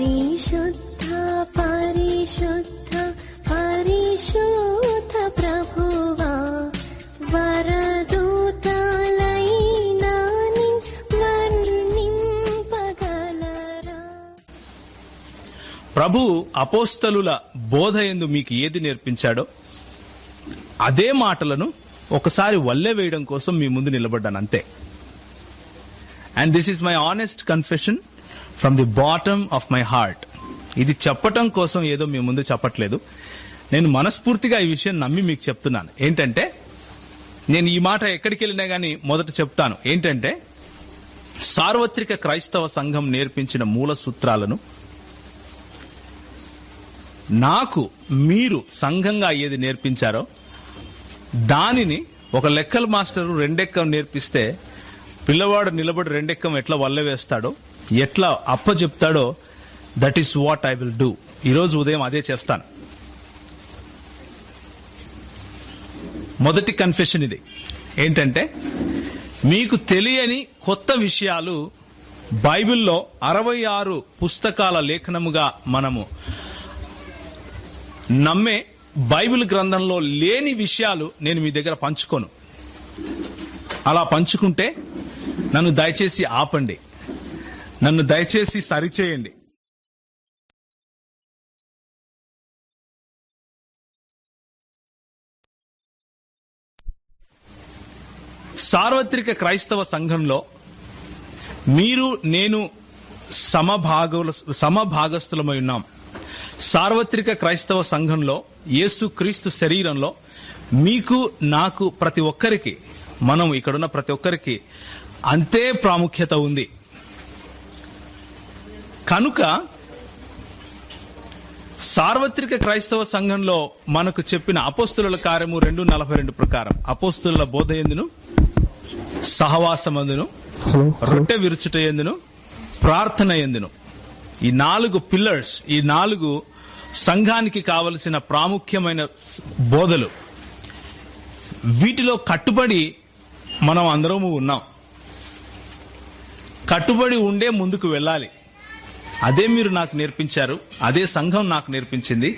పరిశుద్ధ పరిశుద్ధ పరిశుద్ధ ప్రభువా, వరదూతలైనా వర్ణింపగలరా. ప్రభు అపోస్తలుల బోధ యందు మీకు ఏది నేర్పించాడో అదే మాటలను ఒకసారి వల్లె వేయడం కోసం మీ ముందు నిలబడ్డాను అంతే. And this is my honest confession from the bottom of my heart. ఇది చెప్పటం కోసం ఏదో మీ ముందు చెప్పట్లేదు. నేను మనస్ఫూర్తిగా ఈ విషయం నమ్మి మీకు చెప్తున్నాను. ఏంటంటే, నేను ఈ మాట ఎక్కడికి వెళ్ళినా కానీ మొదట చెప్తాను. ఏంటంటే, సార్వత్రిక క్రైస్తవ సంఘం నేర్పించిన మూల సూత్రాలను నాకు మీరు సంఘంగా ఏది నేర్పించారో దానిని ఒక లెక్కల మాస్టరు రెండెక్కం నేర్పిస్తే పిల్లవాడు నిలబడి రెండెక్కం ఎట్లా వల్ల వేస్తాడో, ఎట్లా అప్పచెప్తాడో, that is what I will do. ఈరోజు ఉదయం అదే చేస్తాను. మొదటి కన్ఫెషన్ ఇది. ఏంటంటే, మీకు తెలియని కొత్త విషయాలు బైబిల్లో 66 పుస్తకాల లేఖనముగా మనము నమ్మే బైబిల్ గ్రంథంలో లేని విషయాలు నేను మీ దగ్గర పంచుకోను. అలా పంచుకుంటే నన్ను దయచేసి ఆపండి, నన్ను దయచేసి సరిచేయండి. సార్వత్రిక క్రైస్తవ సంఘంలో మీరు నేను సమభాగస్థులమై ఉన్నాం. సార్వత్రిక క్రైస్తవ సంఘంలో యేసు క్రీస్తు శరీరంలో మీకు నాకు ప్రతి ఒక్కరికి, మనం ఇక్కడున్న ప్రతి ఒక్కరికి అంతే ప్రాముఖ్యత ఉంది. కనుక సార్వత్రిక క్రైస్తవ సంఘంలో మనకు చెప్పిన అపోస్తుల కార్యము 2:42 ప్రకారం అపోస్తుల బోధ యందును, సహవాసమందును, రొట్టె విరుచుట యందును, ప్రార్థన యందును, ఈ 4 పిల్లర్స్, ఈ 4 సంఘానికి కావలసిన ప్రాముఖ్యమైన బోధలు, వీటిలో కట్టుబడి మనం అందరము ఉన్నాం. కట్టుబడి ఉండే ముందుకు వెళ్ళాలి. అదే మీరు నాకు నేర్పించారు, అదే సంఘం నాకు నేర్పించింది.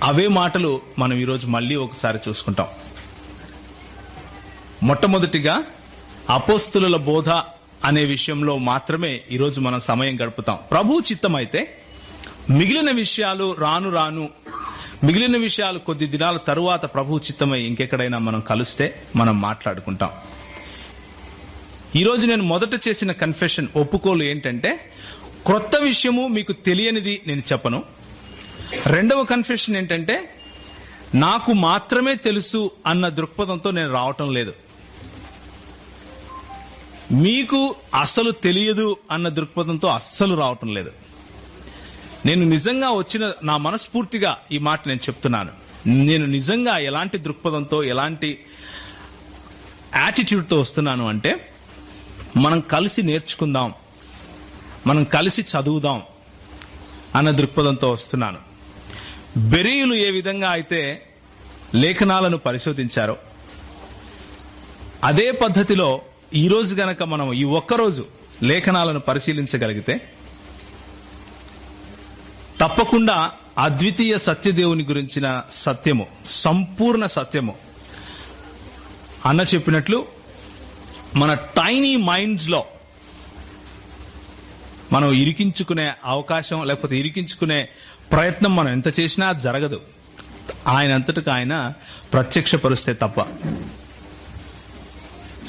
అవే మాటలు మనం ఈరోజు మళ్ళీ ఒకసారి చూసుకుంటాం. మొట్టమొదటిగా అపోస్తుల బోధ అనే విషయంలో మాత్రమే ఈరోజు మనం సమయం గడుపుతాం. ప్రభు చిత్తం అయితే మిగిలిన విషయాలు రాను మిగిలిన విషయాలు కొద్ది దినాల తరువాత ప్రభు చిత్తమై ఇంకెక్కడైనా మనం కలిస్తే మనం మాట్లాడుకుంటాం. ఈరోజు నేను మొదట చేసిన కన్ఫెషన్, ఒప్పుకోలు ఏంటంటే, క్రొత్త విషయము మీకు తెలియనిది నేను చెప్పను. రెండవ కన్ఫెషన్ ఏంటంటే, నాకు మాత్రమే తెలుసు అన్న దృక్పథంతో నేను రావటం లేదు. మీకు అస్సలు తెలియదు అన్న దృక్పథంతో అస్సలు రావటం లేదు. నేను నిజంగా వచ్చిన, నా మనస్ఫూర్తిగా ఈ మాట నేను చెప్తున్నాను, నేను నిజంగా ఎలాంటి దృక్పథంతో, ఎలాంటి యాటిట్యూడ్తో వస్తున్నాను అంటే, మనం కలిసి నేర్చుకుందాం, మనం కలిసి చదువుదాం అన్న దృక్పథంతో వస్తున్నాను. బెరీయులు ఏ విధంగా అయితే లేఖనాలను పరిశోధించారో అదే పద్ధతిలో ఈరోజు గనక మనం ఈ ఒక్కరోజు లేఖనాలను పరిశీలించగలిగితే తప్పకుండా అద్వితీయ సత్యదేవుని గురించిన సత్యము, సంపూర్ణ సత్యము అన్న చెప్పినట్లు మన టైనీ మైండ్స్లో మనం ఇరికించుకునే అవకాశం, లేకపోతే ఇరికించుకునే ప్రయత్నం మనం ఎంత చేసినా జరగదు. ఆయన అంతటికి ఆయన ప్రత్యక్షపరుస్తే తప్ప.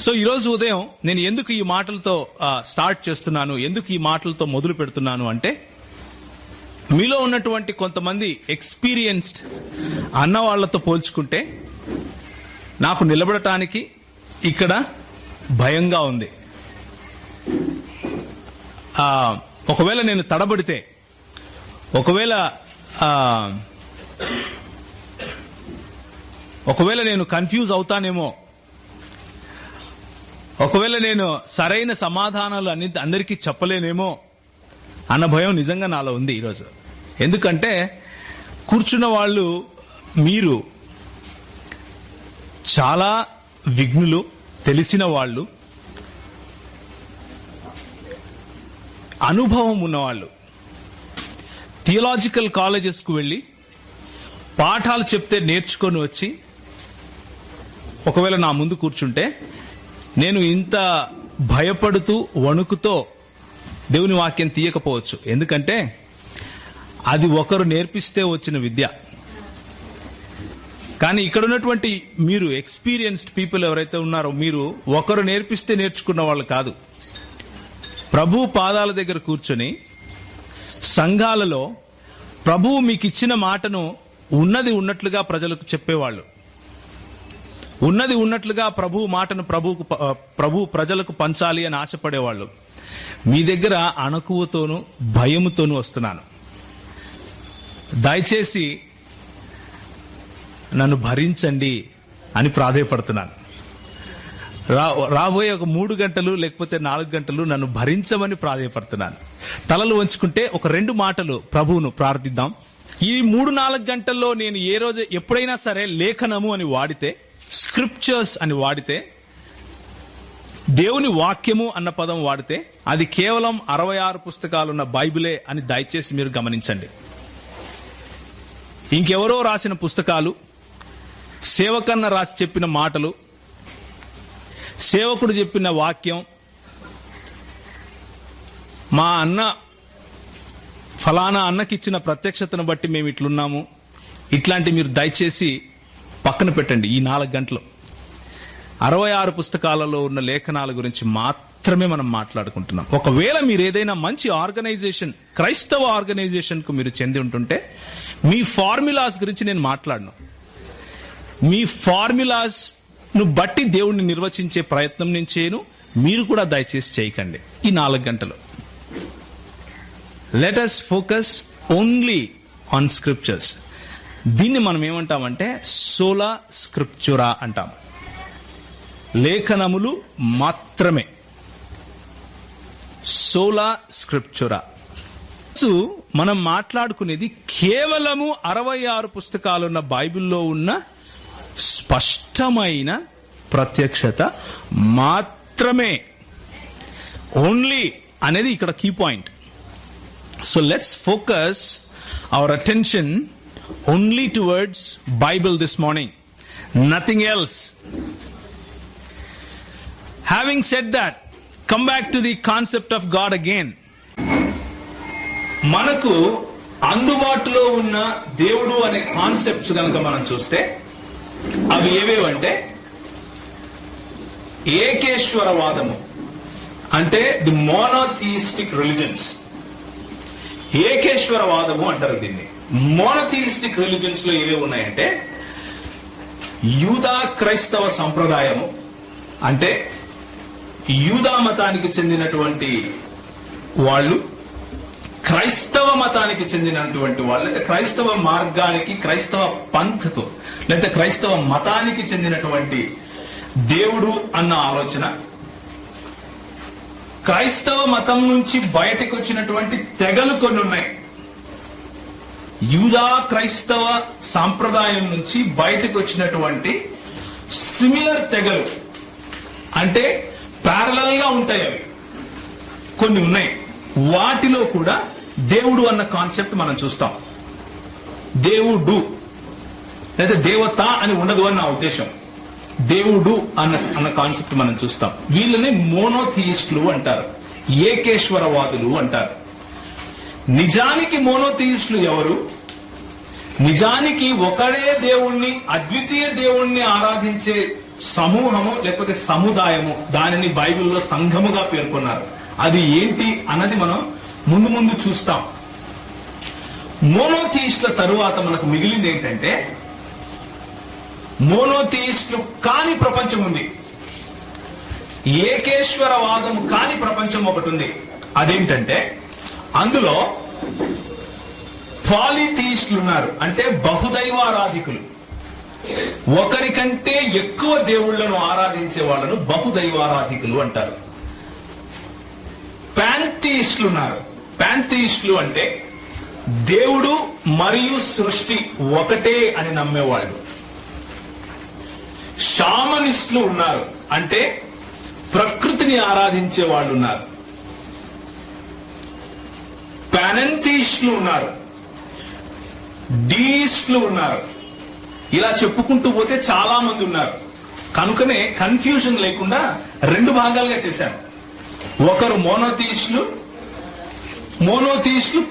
సో ఈరోజు ఉదయం నేను ఎందుకు ఈ మాటలతో స్టార్ట్ చేస్తున్నాను, ఎందుకు ఈ మాటలతో మొదలు పెడుతున్నాను అంటే, మీలో ఉన్నటువంటి కొంతమంది ఎక్స్పీరియన్స్డ్ అన్న వాళ్ళతో పోల్చుకుంటే నాకు నిలబడటానికి ఇక్కడ భయంగా ఉంది. ఒకవేళ నేను తడబడితే, ఒకవేళ నేను కన్ఫ్యూజ్ అవుతానేమో, ఒకవేళ నేను సరైన సమాధానాలు అందరికీ చెప్పలేనేమో అన్న భయం నిజంగా నాలో ఉంది ఈరోజు. ఎందుకంటే కూర్చున్న వాళ్ళు మీరు చాలా విఘ్నులు, తెలిసిన వాళ్ళు, అనుభవం ఉన్నవాళ్ళు. థియలాజికల్ కాలేజెస్కు వెళ్ళి పాఠాలు చెప్తే నేర్చుకొని వచ్చి ఒకవేళ నా ముందు కూర్చుంటే నేను ఇంత భయపడుతూ వణుకుతో దేవుని వాక్యం తీయకపోవచ్చు. ఎందుకంటే అది ఒకరు నేర్పిస్తే వచ్చిన విద్య. కానీ ఇక్కడ ఉన్నటువంటి మీరు ఎక్స్పీరియన్స్డ్ పీపుల్ ఎవరైతే ఉన్నారో, మీరు ఒకరు నేర్పిస్తే నేర్చుకున్న వాళ్ళు కాదు. ప్రభు పాదాల దగ్గర కూర్చొని సంఘాలలో ప్రభువు మీకు ఇచ్చిన మాటను ఉన్నది ఉన్నట్లుగా ప్రజలకు చెప్పేవాళ్ళు, ఉన్నది ఉన్నట్లుగా ప్రభు మాటను ప్రభు ప్రజలకు పంచాలి అని ఆశపడేవాళ్ళు. మీ దగ్గర అణకువతోనూ భయముతోనూ వస్తున్నాను. దయచేసి నన్ను భరించండి అని ప్రాధేయపడుతున్నాను. రాబోయే ఒక 3 గంటలు లేకపోతే 4 గంటలు నన్ను భరించమని ప్రాధేయపడుతున్నాను. తలలు వంచుకుంటే ఒక 2 మాటలు ప్రభువును ప్రార్థిద్దాం. ఈ 3-4 గంటల్లో నేను ఏ రోజు ఎప్పుడైనా సరే లేఖనము అని వాడితే, స్క్రిప్చర్స్ అని వాడితే, దేవుని వాక్యము అన్న పదం వాడితే అది కేవలం 66 పుస్తకాలున్న బైబిలే అని దయచేసి మీరు గమనించండి. ఇంకెవరో రాసిన పుస్తకాలు, సేవకన్న రాసి చెప్పిన మాటలు, సేవకుడు చెప్పిన వాక్యం, మా అన్న ఫలానా అన్నకిచ్చిన ప్రత్యక్షతను బట్టి మేము ఇట్లున్నాము, ఇట్లాంటి మీరు దయచేసి పక్కన పెట్టండి. ఈ 4 గంటలు 66 పుస్తకాలలో ఉన్న లేఖనాల గురించి మాత్రమే మనం మాట్లాడుకుంటున్నాం. ఒకవేళ మీరు ఏదైనా మంచి ఆర్గనైజేషన్, క్రైస్తవ ఆర్గనైజేషన్కు మీరు చెంది ఉంటుంటే మీ ఫార్ములాస్ గురించి నేను మాట్లాడను. మీ ఫార్ములాస్ ను బట్టి దేవుణ్ణి నిర్వచించే ప్రయత్నం నేను చేయను. మీరు కూడా దయచేసి చేయకండి. ఈ 4 గంటలు let us focus only on scriptures. దీన్ని మనం ఏమంటామంటే సోలా స్క్రిప్చురా అంటాం. లేఖనములు మాత్రమే, సోలా స్క్రిప్చురా. మనం మాట్లాడుకునేది కేవలము 66 పుస్తకాలున్న బైబిల్లో ఉన్న స్పష్టమైన ప్రత్యక్షత మాత్రమే. ఓన్లీ అనేది ఇక్కడ key point. So let's focus our attention only towards Bible this morning, nothing else. Having said that, come back to the concept of God again. మనకు అందుబాటులో ఉన్న దేవుడు అనే కాన్సెప్ట్స్ కనుక మనం చూస్తే అవి ఏవేవంటే ఏకేశ్వరవాదము, అంటే ది మోనోథియిస్టిక్ రిలిజన్స్. ఏకేశ్వరవాదము అంటారు దీన్ని. మోనోథియిస్టిక్ రిలిజన్స్ లో ఏవే ఉన్నాయంటే యూదా క్రైస్తవ సంప్రదాయము, అంటే యూదా మతానికి చెందినటువంటి వాళ్ళు, క్రైస్తవ మతానికి చెందినటువంటి వాళ్ళు, లేదా క్రైస్తవ మార్గానికి, క్రైస్తవ పంథకు లేదా క్రైస్తవ మతానికి చెందినటువంటి దేవుడు అన్న ఆలోచన, క్రైస్తవ మతం నుంచి బయటకు వచ్చినటువంటి తెగలు కొన్ని ఉన్నాయి. యూదా క్రైస్తవ సాంప్రదాయం నుంచి బయటకు వచ్చినటువంటి సిమిలర్ తెగలు, అంటే ప్యారలల్ గా ఉంటాయి, అవి కొన్ని ఉన్నాయి. వాటిలో కూడా దేవుడు అన్న కాన్సెప్ట్ మనం చూస్తాం. దేవుడు లేదా దేవత అని ఉండదు అని నా ఉద్దేశం. దేవుడు అన్న కాన్సెప్ట్ మనం చూస్తాం. వీళ్ళని మోనోథియిస్టులు అంటారు, ఏకేశ్వరవాదులు అంటారు. నిజానికి మోనోథియిస్టులు ఎవరు? నిజానికి ఒకడే దేవుణ్ణి, అద్వితీయ దేవుణ్ణి ఆరాధించే సమూహము లేకపోతే సముదాయము, దానిని బైబిల్లో సంఘముగా పేర్కొన్నారు. అది ఏంటి అన్నది మనం ముందు ముందు చూస్తాం. మోనోథియిస్టుల తరువాత మనకు మిగిలింది ఏంటంటే మోనోథియిస్టులు కాని ప్రపంచం ఉంది, ఏకేశ్వరవాదం కాని ప్రపంచం ఒకటి ఉంది. అదేంటంటే అందులో పాలిథియిస్టులు ఉన్నారు, అంటే బహుదైవారాధికులు. ఒకరికంటే ఎక్కువ దేవుళ్లను ఆరాధించే వాళ్ళను బహుదైవారాధికులు అంటారు. పాంథియిస్టులు ఉన్నారు. పాంథియిస్టులు అంటే దేవుడు మరియు సృష్టి ఒకటే అని నమ్మేవాళ్ళు. షామనిస్టులు ఉన్నారు, అంటే ప్రకృతిని ఆరాధించే వాళ్ళు ఉన్నారు. పానెంథియిస్టులు ఉన్నారు, డీస్ట్లు ఉన్నారు. ఇలా చెప్పుకుంటూ పోతే చాలా మంది ఉన్నారు. కనుకనే కన్ఫ్యూజన్ లేకుండా 2 భాగాలుగా చేశాను. ఒకరు మోనోథీయిస్టులు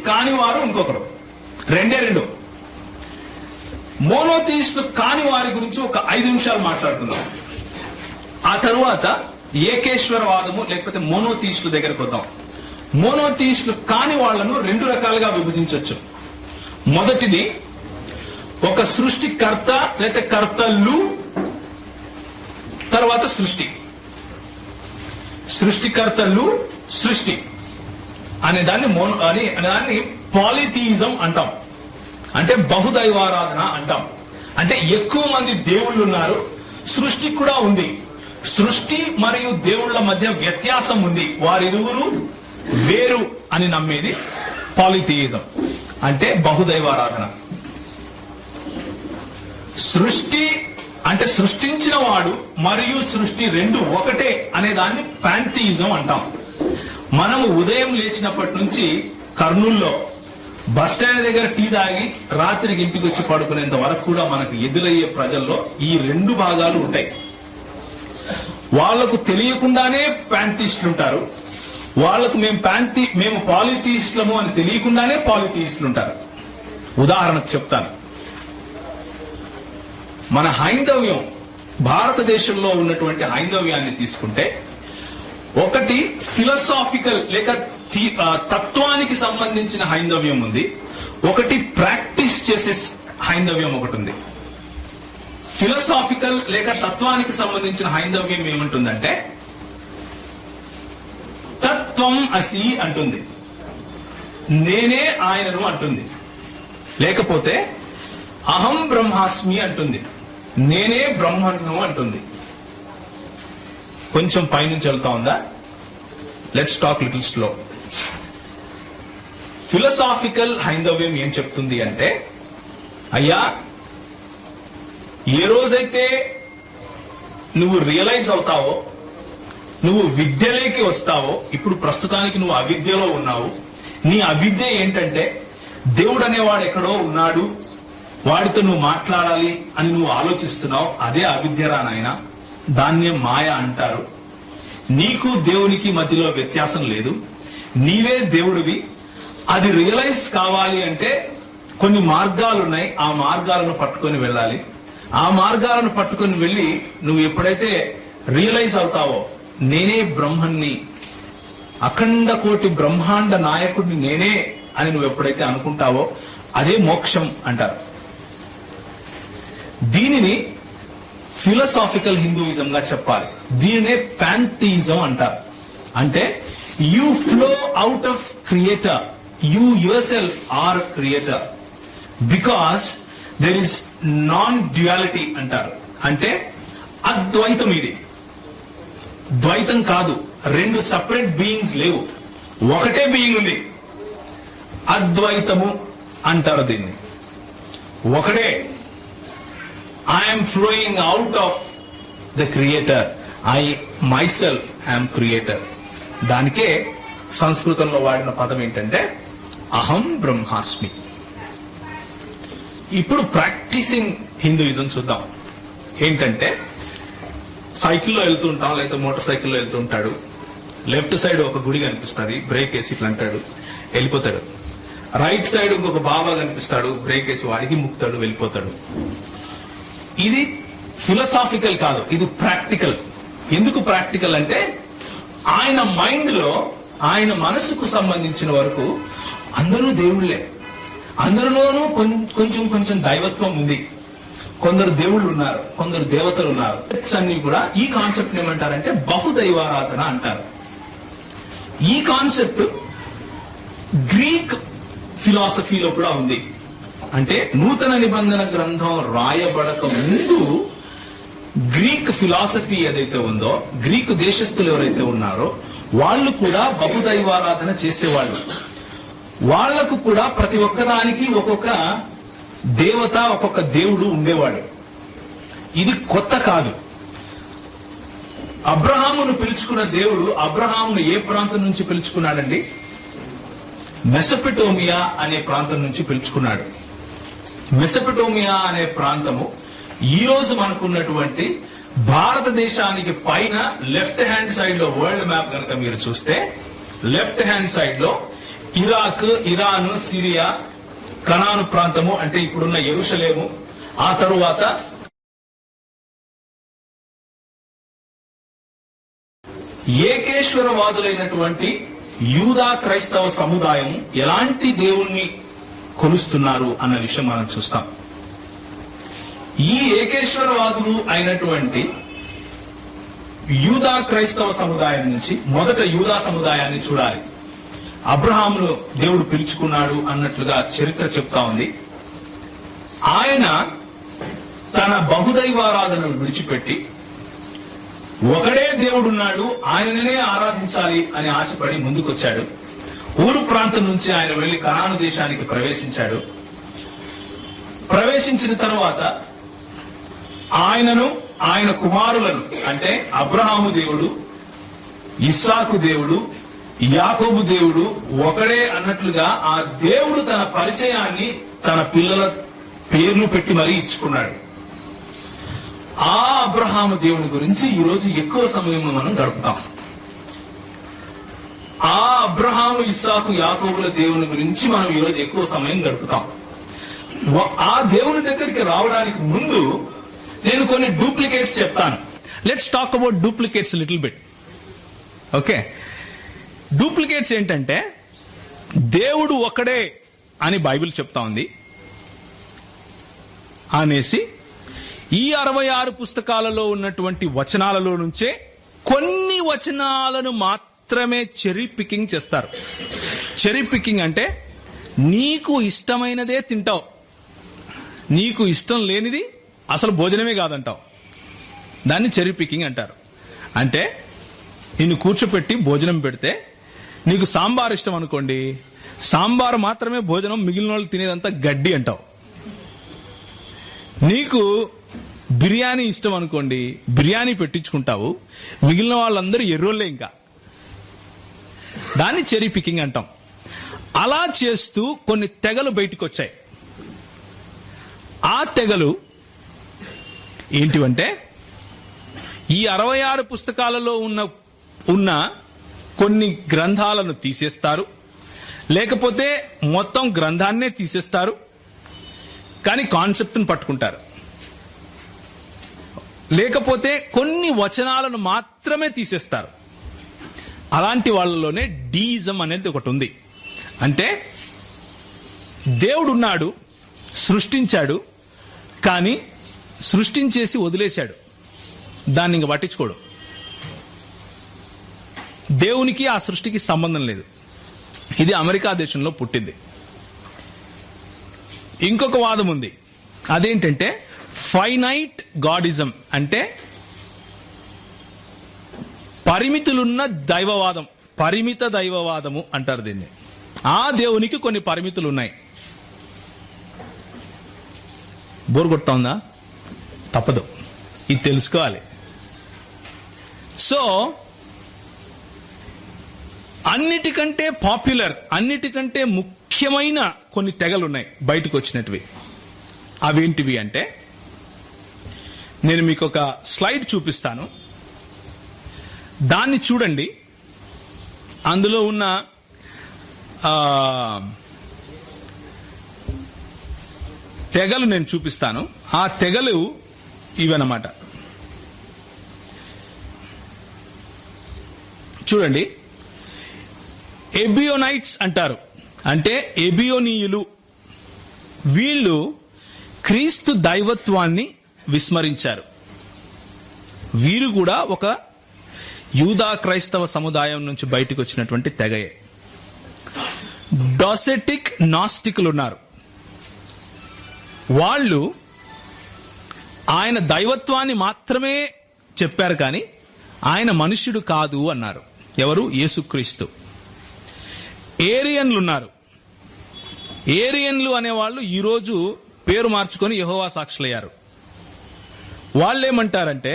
కాని వారు ఇంకొకరు. 2 మోనోథీయిస్టులు కాని వారి గురించి ఒక 5 నిమిషాలు మాట్లాడుకుందాం. ఆ తరువాత ఏకేశ్వరవాదము లేకపోతే మోనోథీయిస్టుల దగ్గరకు వద్దాం. మోనోథీయిస్టులు కాని వాళ్లను 2 రకాలుగా విభజించవచ్చు. మొదటిది ఒక సృష్టికర్త లేకపోతే కర్తలు, తర్వాత సృష్టికర్తలు సృష్టి అనే దాన్ని పాలిథియిజం అంటాం. అంటే బహుదైవారాధన అంటాం. అంటే ఎక్కువ మంది దేవుళ్ళు ఉన్నారు, సృష్టి కూడా ఉంది. సృష్టి మరియు దేవుళ్ళ మధ్య వ్యత్యాసం ఉంది, వారిరువురు వేరు అని నమ్మేది పాలిథియిజం అంటే బహుదైవారాధన. సృష్టి అంటే సృష్టించిన వాడు మరియు సృష్టి 2 ఒకటే అనే దాన్ని పాంథియిజం అంటాం. మనము ఉదయం లేచినప్పటి నుంచి కర్నూల్లో బస్ స్టాండ్ దగ్గర టీ తాగి రాత్రికి ఇంటికి వచ్చి పడుకునేంత వరకు కూడా మనకు ఎదురయ్యే ప్రజల్లో ఈ 2 భాగాలు ఉంటాయి. వాళ్లకు తెలియకుండానే పాంథియిస్టులు ఉంటారు, వాళ్లకు మేము పాలిథియిస్టులము అని తెలియకుండానే పాలిథియిస్టులు ఉంటారు. ఉదాహరణకు చెప్తాను. మన హైందవ్యం, భారతదేశంలో ఉన్నటువంటి హైందవ్యాన్ని తీసుకుంటే ఒకటి ఫిలసాఫికల్ లేక తత్వానికి సంబంధించిన హైందవ్యం ఉంది, ఒకటి ప్రాక్టీస్ చేసే హైందవ్యం ఒకటి ఉంది. ఫిలసాఫికల్ లేక తత్వానికి సంబంధించిన హైందవ్యం ఏముంటుందంటే తత్వం అసి అంటుంది, నేనే ఆయనను అంటుంది. లేకపోతే అహం బ్రహ్మాస్మి అంటుంది, నేనే బ్రహ్మను అంటుంది. కొంచెం పైనుంచి వెళ్తా ఉందా? Let's talk little slow. Philosophical హైందవ్యం ఏం చెప్తుంది అంటే, అయ్యా ఏ రోజైతే నువ్వు రియలైజ్ అవుతావో, నువ్వు విద్యలోకి వస్తావో, ఇప్పుడు ప్రస్తుతానికి నువ్వు అవిద్యలో ఉన్నావు. నీ అవిద్య ఏంటంటే దేవుడు అనేవాడు ఎక్కడో ఉన్నాడు, వాడితో నువ్వు మాట్లాడాలి అని నువ్వు ఆలోచిస్తున్నావు. అదే అవిద్యరా నాయన, దాన్నే మాయ అంటారు. నీకు దేవునికి మధ్యలో వ్యత్యాసం లేదు, నీవే దేవుడివి. అది రియలైజ్ కావాలి అంటే కొన్ని మార్గాలు ఉన్నాయి, ఆ మార్గాలను పట్టుకొని వెళ్ళాలి. ఆ మార్గాలను పట్టుకొని వెళ్ళి నువ్వు ఎప్పుడైతే రియలైజ్ అవుతావో, నేనే బ్రహ్మన్ని, అఖండ కోటి బ్రహ్మాండ నాయకుడిని నేనే అని నువ్వు ఎప్పుడైతే అనుకుంటావో అదే మోక్షం అంటారు. దీనిని ఫిలసాఫికల్ హిందూయిజంగా చెప్పాలి. దీనినే పాంథియిజం అంటారు. అంటే you flow out of creator, you yourself are creator, because there is non duality అంటారు. అంటే అద్వైతం, ఇది ద్వైతం కాదు, 2 సపరేట్ బీయింగ్స్ లేవు, ఒకటే బీయింగ్ ఉంది. అద్వైతము అంటారు దీన్ని. ఒకటే, I'm flowing out of the creator, I myself I'm creator. దానికే సంస్కృతంలో వాడిన పదం ఏంటంటే అహం బ్రహ్మాస్మి. ఇప్పుడు ప్రాక్టీసింగ్ హిందూయిజం చూద్దాం. ఏంటంటే సైకిల్లో వెళ్తుంటాం, లేకపోతే మోటార్ సైకిల్లో వెళ్తుంటాడు, లెఫ్ట్ సైడ్ ఒక గుడి కనిపిస్తుంది, బ్రేక్ వేసి ఇట్లా అంటాడు, వెళ్ళిపోతాడు. రైట్ సైడ్ ఇంకొక బాబా కనిపిస్తాడు, బ్రేక్ వేసి వాడికి ముక్తాడు, వెళ్ళిపోతాడు. ఇది ఫిలసాఫికల్ కాదు, ఇది ప్రాక్టికల్. ఎందుకు ప్రాక్టికల్ అంటే ఆయన మైండ్ లో, ఆయన మనసుకు సంబంధించిన వరకు అందరూ దేవుళ్లే, అందరిలోనూ కొంచెం దైవత్వం ఉంది. కొందరు దేవుళ్ళు ఉన్నారు, కొందరు దేవతలు ఉన్నారు. అన్ని కూడా ఈ కాన్సెప్ట్ ఏమంటారంటే బహుదైవారాధన అంటారు. ఈ కాన్సెప్ట్ గ్రీక్ ఫిలాసఫీలో కూడా ఉంది. అంటే నూతన నిబంధన గ్రంథం రాయబడక ముందు గ్రీక్ ఫిలాసఫీ ఏదైతే ఉందో, గ్రీకు దేశస్థులు ఎవరైతే ఉన్నారో వాళ్ళు కూడా బహుదైవారాధన చేసేవాళ్ళు. వాళ్లకు కూడా ప్రతి ఒక్కదానికి ఒక్కొక్క దేవత, ఒక్కొక్క దేవుడు ఉండేవాడు. ఇది కొత్త కాదు. అబ్రహామును పిలుచుకున్న దేవుడు అబ్రహామును ఏ ప్రాంతం నుంచి పిలుచుకున్నాడండి? మెసొపొటేమియా అనే ప్రాంతం నుంచి పిలుచుకున్నాడు. మెసొపొటేమియా అనే ప్రాంతము ఈ రోజు మనకున్నటువంటి భారతదేశానికి పైన లెఫ్ట్ హ్యాండ్ సైడ్ లో వరల్డ్ మ్యాప్ కనుక మీరు చూస్తే లెఫ్ట్ హ్యాండ్ సైడ్ లో ఇరాక్, ఇరాన్, సిరియా, కనాను ప్రాంతము అంటే ఇప్పుడున్న యెరూషలేము, ఆ తరువాత ఏకేశ్వరవాదులైనటువంటి యూదా క్రైస్తవ సముదాయం ఎలాంటి దేవుణ్ణి కొలుస్తున్నారు అన్న విషయం మనం చూస్తాం. ఈ ఏకేశ్వరవాదులు అయినటువంటి యూదా క్రైస్తవ సముదాయం నుంచి మొదట యూదా సముదాయాన్ని చూడాలి. అబ్రహామును దేవుడు పిలుచుకున్నాడు అన్నట్లుగా చరిత్ర చెప్తా ఉంది. ఆయన తన బహుదైవారాధనను విడిచిపెట్టి ఒకడే దేవుడున్నాడు, ఆయననే ఆరాధించాలి అని ఆశపడి ముందుకొచ్చాడు. ఊరు ప్రాంతం నుంచి ఆయన వెళ్లి కనాను దేశానికి ప్రవేశించాడు. ప్రవేశించిన తరువాత ఆయనను, ఆయన కుమారులను అంటే అబ్రహాము దేవుడు, ఇస్సాకు దేవుడు, యాకోబు దేవుడు ఒకడే అన్నట్లుగా ఆ దేవుడు తన పరిచయాన్ని తన పిల్లల పేర్లు పెట్టి మరీ ఇచ్చుకున్నాడు. ఆ అబ్రహాము దేవుని గురించి ఈరోజు ఎక్కువ సమయం మనం గడుపుతాం. ఆ అబ్రహాము, ఇస్సాకు, యాకోబుల దేవుని గురించి మనం ఈరోజు ఎక్కువ సమయం గడుపుతాం. ఆ దేవుని దగ్గరికి రావడానికి ముందు నేను కొన్ని డూప్లికేట్స్ చెప్తాను. Let's talk about duplicates little bit. Okay, duplicates ఏంటంటే దేవుడు ఒకడే అని బైబిల్ చెప్తా ఉంది అనేసి ఈ 66 పుస్తకాలలో ఉన్నటువంటి వచనాలలో నుంచే కొన్ని వచనాలను మాత్రమే చెరీ పికింగ్ చేస్తారు. చెరీ పికింగ్ అంటే నీకు ఇష్టమైనదే తింటావు, నీకు ఇష్టం లేనిది అసలు భోజనమే కాదంటావు. దాన్ని చెరీ పికింగ్ అంటారు. అంటే నిన్ను కూర్చోపెట్టి భోజనం పెడితే నీకు సాంబార్ ఇష్టం అనుకోండి, సాంబార్ మాత్రమే భోజనం, మిగిలిన వాళ్ళు తినేదంతా గడ్డి అంటావు. నీకు బిర్యానీ ఇష్టం అనుకోండి, బిర్యానీ పెట్టించుకుంటావు, మిగిలిన వాళ్ళందరూ ఎర్రోళ్ళే. ఇంకా దాన్ని చెరీ పికింగ్ అంటాం. అలా చేస్తూ కొన్ని తెగలు బయటకు వచ్చాయి. ఆ తెగలు ఏంటివంటే ఈ 66 పుస్తకాలలో ఉన్న కొన్ని గ్రంథాలను తీసేస్తారు, లేకపోతే మొత్తం గ్రంథాన్నే తీసేస్తారు, కానీ కాన్సెప్ట్ని పట్టుకుంటారు. లేకపోతే కొన్ని వచనాలను మాత్రమే తీసేస్తారు. అలాంటి వాళ్ళలోనే డీయిజం అనేది ఒకటి ఉంది. అంటే దేవుడు ఉన్నాడు, సృష్టించాడు, కానీ సృష్టించేసి వదిలేశాడు, దాన్ని ఇంక పట్టించుకోడు. దేవునికి ఆ సృష్టికి సంబంధం లేదు. ఇది అమెరికా దేశంలో పుట్టింది. ఇంకొక వాదం ఉంది, అదేంటంటే ఫైనైట్ గాడిజం, అంటే పరిమితులున్న దైవవాదం, పరిమిత దైవవాదము అంటారు దీన్ని. ఆ దేవునికి కొన్ని పరిమితులు ఉన్నాయి. బోర్ కొడుతోందా? తప్పదు, ఇది తెలుసుకోవాలి. సో అన్నిటికంటే పాపులర్, అన్నిటికంటే ముఖ్యమైన కొన్ని తెగలు ఉన్నాయి బయటకు వచ్చినటివి. అవేంటివి అంటే నేను మీకు ఒక స్లైడ్ చూపిస్తాను, దాన్ని చూడండి. అందులో ఉన్న తెగలు నేను చూపిస్తాను. ఆ తెగలు ఇవన్నమాట. చూడండి, ఎబియోనైట్స్ అంటారు, అంటే ఎబియోనీయులు. వీళ్ళు క్రీస్తు దైవత్వాన్ని విస్మరించారు. వీరు కూడా ఒక యూదా క్రైస్తవ సముదాయం నుంచి బయటకు వచ్చినటువంటి తెగయే. డోసెటిక్ నాస్టికులు ఉన్నారు. వాళ్ళు ఆయన దైవత్వాన్ని మాత్రమే చెప్పారు, కానీ ఆయన మనుష్యుడు కాదు అన్నారు. ఎవరు? యేసుక్రీస్తు. ఏరియన్లు ఉన్నారు. ఏరియన్లు అనేవాళ్ళు ఈరోజు పేరు మార్చుకొని యెహోవా సాక్షులయ్యారు. వాళ్ళేమంటారంటే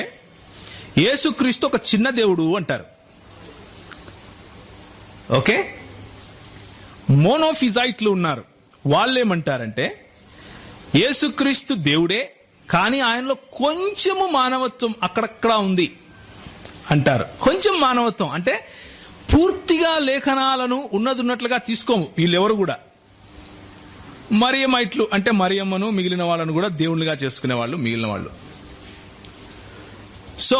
యేసుక్రీస్తు ఒక చిన్న దేవుడు అంటారు. ఓకే. మోనోఫిజైట్లు ఉన్నారు. వాళ్ళేమంటారంటే యేసుక్రీస్తు దేవుడే, కానీ ఆయనలో కొంచెము మానవత్వం అక్కడక్కడ ఉంది అంటారు. కొంచెం మానవత్వం అంటే పూర్తిగా లేఖనాలను ఉన్నట్లుగా తీసుకోము వీళ్ళెవరు కూడా. మరియమైట్లు అంటే మరియమ్మను మిగిలిన వాళ్ళను కూడా దేవుళ్ళుగా చేసుకునే వాళ్ళు మిగిలిన వాళ్ళు. సో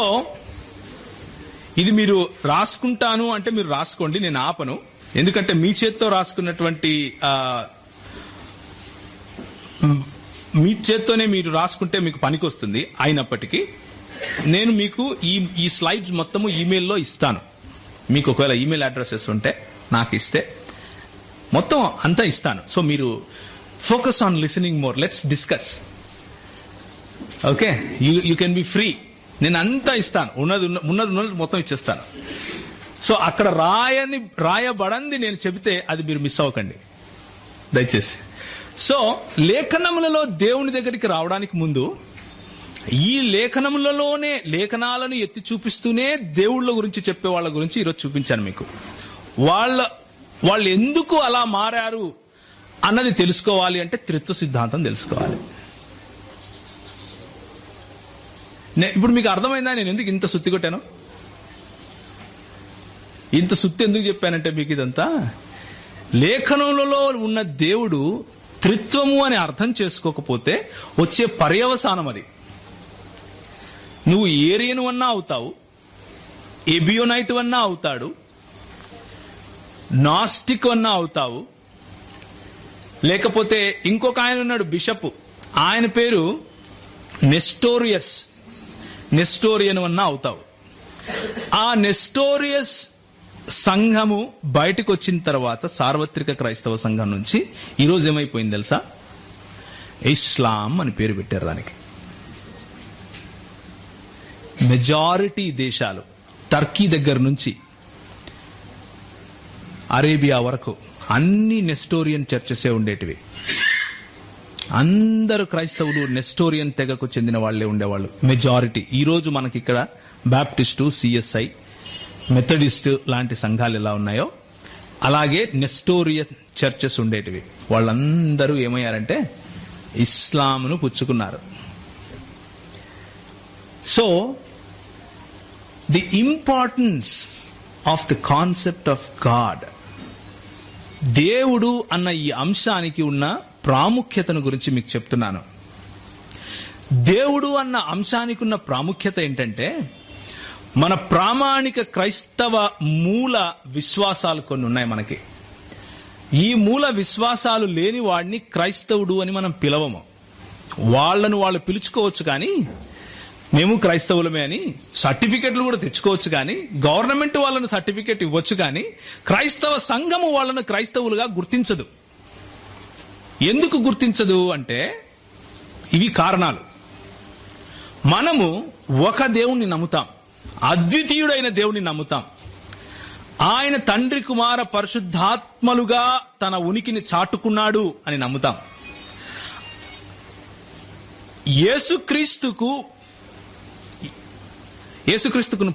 ఇది మీరు రాసుకుంటాను అంటే మీరు రాసుకోండి, నేను ఆపను. ఎందుకంటే మీ చేత్తో రాసుకున్నటువంటి మీ చేత్తోనే మీరు రాసుకుంటే మీకు పనికి వస్తుంది. అయినప్పటికీ నేను మీకు ఈ స్లైడ్స్ మొత్తము ఈమెయిల్లో ఇస్తాను. మీకు ఒకవేళ ఈమెయిల్ అడ్రసెస్ ఉంటే నాకు ఇస్తే మొత్తం అంతా ఇస్తాను. సో మీరు focus on listening more, let's discuss. Okay, you can be free. నేను అంతా ఇస్తాను, ఉన్నది మొత్తం ఇచ్చేస్తాను. సో అక్కడ రాయబడంది నేను చెబితే అది మీరు మిస్ అవ్వకండి దయచేసి. సో లేఖనములలో దేవుని దగ్గరికి రావడానికి ముందు ఈ లేఖనములలోనే లేఖనాలను ఎత్తి చూపిస్తూనే దేవుళ్ళ గురించి చెప్పే వాళ్ళ గురించి ఈరోజు చూపించాను మీకు. వాళ్ళు ఎందుకు అలా మారారు అన్నది తెలుసుకోవాలి అంటే త్రిత్వ సిద్ధాంతం తెలుసుకోవాలి. ఇప్పుడు మీకు అర్థమైందా నేను ఎందుకు ఇంత సుత్తి కొట్టాను? ఇంత సుత్తి ఎందుకు చెప్పానంటే మీకు ఇదంతా లేఖనములలో ఉన్న దేవుడు త్రిత్వము అని అర్థం చేసుకోకపోతే వచ్చే పర్యవసానం అది. నువ్వు ఏరియను అన్నా అవుతావు, ఎబియోనైట్ అన్నా అవుతాడు, నాస్టిక్ అన్నా అవుతావు, లేకపోతే ఇంకొక ఆయన ఉన్నాడు బిషప్, ఆయన పేరు నెస్టోరియన్ అన్నా అవుతావు. ఆ నెస్టోరియస్ సంఘము బయటకు వచ్చిన తర్వాత సార్వత్రిక క్రైస్తవ సంఘం నుంచి ఈరోజు ఏమైపోయింది తెలుసా? ఇస్లాం అని పేరు పెట్టారు దానికి. మెజారిటీ దేశాలు టర్కీ దగ్గర నుంచి అరేబియా వరకు అన్ని నెస్టోరియన్ చర్చెసే ఉండేటివి. అందరు క్రైస్తవులు నెస్టోరియన్ తెగకు చెందిన వాళ్లే ఉండేవాళ్ళు మెజారిటీ. ఈరోజు మనకి ఇక్కడ బాప్టిస్టు, సిఎస్ఐ, మెథడిస్ట్ లాంటి సంఘాలు ఎలా ఉన్నాయో అలాగే నెస్టోరియన్ చర్చెస్ ఉండేటివి. వాళ్ళందరూ ఏమయ్యారంటే ఇస్లాంను పుచ్చుకున్నారు. So the importance of the concept of God, దేవుడు అన్న ఈ అంశానికి ఉన్న ప్రాముఖ్యతను గురించి మీకు చెప్తున్నాను. దేవుడు అన్న అంశానికి ఉన్న ప్రాముఖ్యత ఏంటంటే మన ప్రామాణిక క్రైస్తవ మూల విశ్వాసాలు కొన్ని ఉన్నాయి మనకి. ఈ మూల విశ్వాసాలు లేని వాడిని క్రైస్తవుడు అని మనం పిలవము. వాళ్ళను వాళ్ళు పిలుచుకోవచ్చు కానీ మేము క్రైస్తవులమే అని సర్టిఫికెట్లు కూడా తెచ్చుకోవచ్చు కానీ, గవర్నమెంట్ వాళ్ళను సర్టిఫికెట్ ఇవ్వచ్చు కానీ క్రైస్తవ సంఘము వాళ్ళను క్రైస్తవులుగా గుర్తించదు. ఎందుకు గుర్తించదు అంటే ఇవి కారణాలు. మనము ఒక దేవుణ్ణి నమ్ముతాం, అద్వితీయుడైన దేవుణ్ణి నమ్ముతాం. ఆయన తండ్రి, కుమార, పరిశుద్ధాత్మలుగా తన ఉనికిని చాటుకున్నాడు అని నమ్ముతాం. యేసుక్రీస్తుకు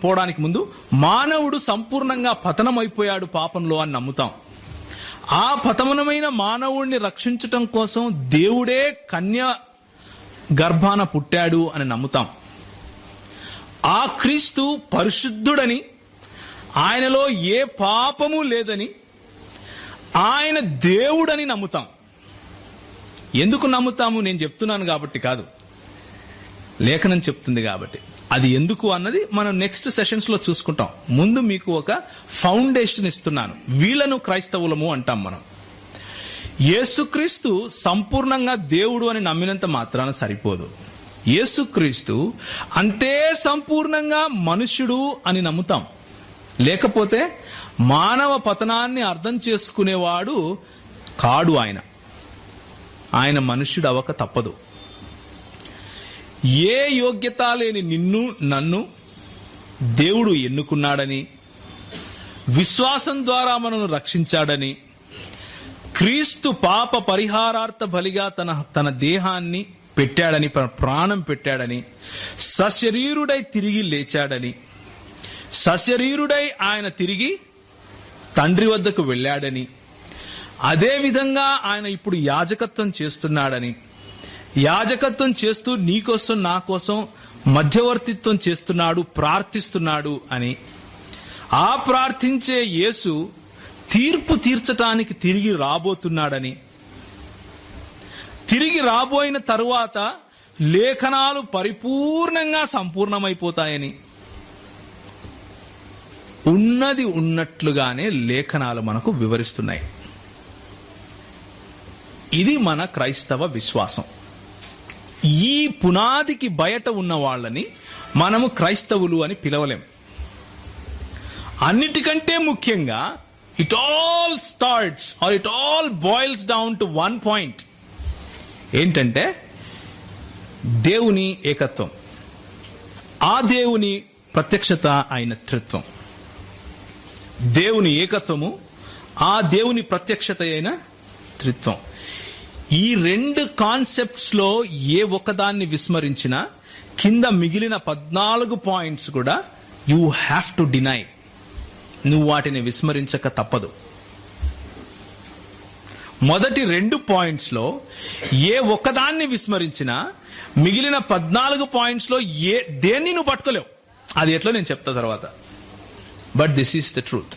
పోవడానికి ముందు మానవుడు సంపూర్ణంగా పతనమైపోయాడు పాపంలో అని నమ్ముతాం. ఆ పతనమైన మానవుడిని రక్షించటం కోసం దేవుడే కన్య గర్భాన పుట్టాడు అని నమ్ముతాం. ఆ క్రీస్తు పరిశుద్ధుడని, ఆయనలో ఏ పాపము లేదని, ఆయన దేవుడని నమ్ముతాం. ఎందుకు నమ్ముతాము? నేను చెప్తున్నాను కాబట్టి కాదు, లేఖనం చెప్తుంది కాబట్టి. అది ఎందుకు అన్నది మనం నెక్స్ట్ సెషన్స్ లో చూసుకుంటాం. ముందు మీకు ఒక ఫౌండేషన్ ఇస్తున్నాను. వీళ్ళను క్రైస్తవులము అంటాం మనం. యేసుక్రీస్తు సంపూర్ణంగా దేవుడు అని నమ్మినంత మాత్రాన సరిపోదు. యేసుక్రీస్తు అంతే సంపూర్ణంగా మనుష్యుడు అని నమ్ముతాం. లేకపోతే మానవ పతనాన్ని అర్థం చేసుకునేవాడు కాడు. ఆయన మనుష్యుడు అవక తప్పదు. ఏ యోగ్యత లేని నిన్ను నన్ను దేవుడు ఎన్నుకున్నాడని, విశ్వాసం ద్వారా మనను రక్షించాడని, క్రీస్తు పాప పరిహారార్థ బలిగా తన దేహాన్ని పెట్టాడని, ప్రాణం పెట్టాడని, సశరీరుడై తిరిగి లేచాడని, సశరీరుడై ఆయన తిరిగి తండ్రి వద్దకు వెళ్ళాడని, అదేవిధంగా ఆయన ఇప్పుడు యాజకత్వం చేస్తున్నాడని, యాజకత్వం చేస్తూ నీకోసం నా కోసం మధ్యవర్తిత్వం చేస్తున్నాడు, ప్రార్థిస్తున్నాడు అని. ఆ ప్రార్థించే యేసు తీర్పు తీర్చటానికి తిరిగి రాబోతున్నాడని, తిరిగి రాబోయిన తరువాత లేఖనాలు పరిపూర్ణంగా సంపూర్ణమైపోతాయని, ఉన్నది ఉన్నట్లుగానే లేఖనాలు మనకు వివరిస్తున్నాయి. ఇది మన క్రైస్తవ విశ్వాసం. ఈ పునాదికి బయట ఉన్న వాళ్ళని మనము క్రైస్తవులు అని పిలవలేం. అన్నిటికంటే ముఖ్యంగా it all starts or it all boils down to one point. ఏంటంటే దేవుని ఏకత్వం, ఆ దేవుని ప్రత్యక్షత అయిన త్రిత్వం. దేవుని ఏకత్వము, ఆ దేవుని ప్రత్యక్షత అయిన త్రిత్వం. ఈ రెండు కాన్సెప్ట్స్ లో ఏ ఒక్కదాన్ని విస్మరించినా కింద మిగిలిన 14 పాయింట్స్ కూడా యూ హ్యావ్ టు డినై. నువ్వు వాటిని విస్మరించక తప్పదు. మొదటి 2 పాయింట్స్ లో ఏ ఒక్కదాన్ని విస్మరించినా మిగిలిన 14 పాయింట్స్ లో దేన్ని నువ్వు పట్టుకోలేవు. అది ఎట్లా నేను చెప్తా తర్వాత. But this is the truth.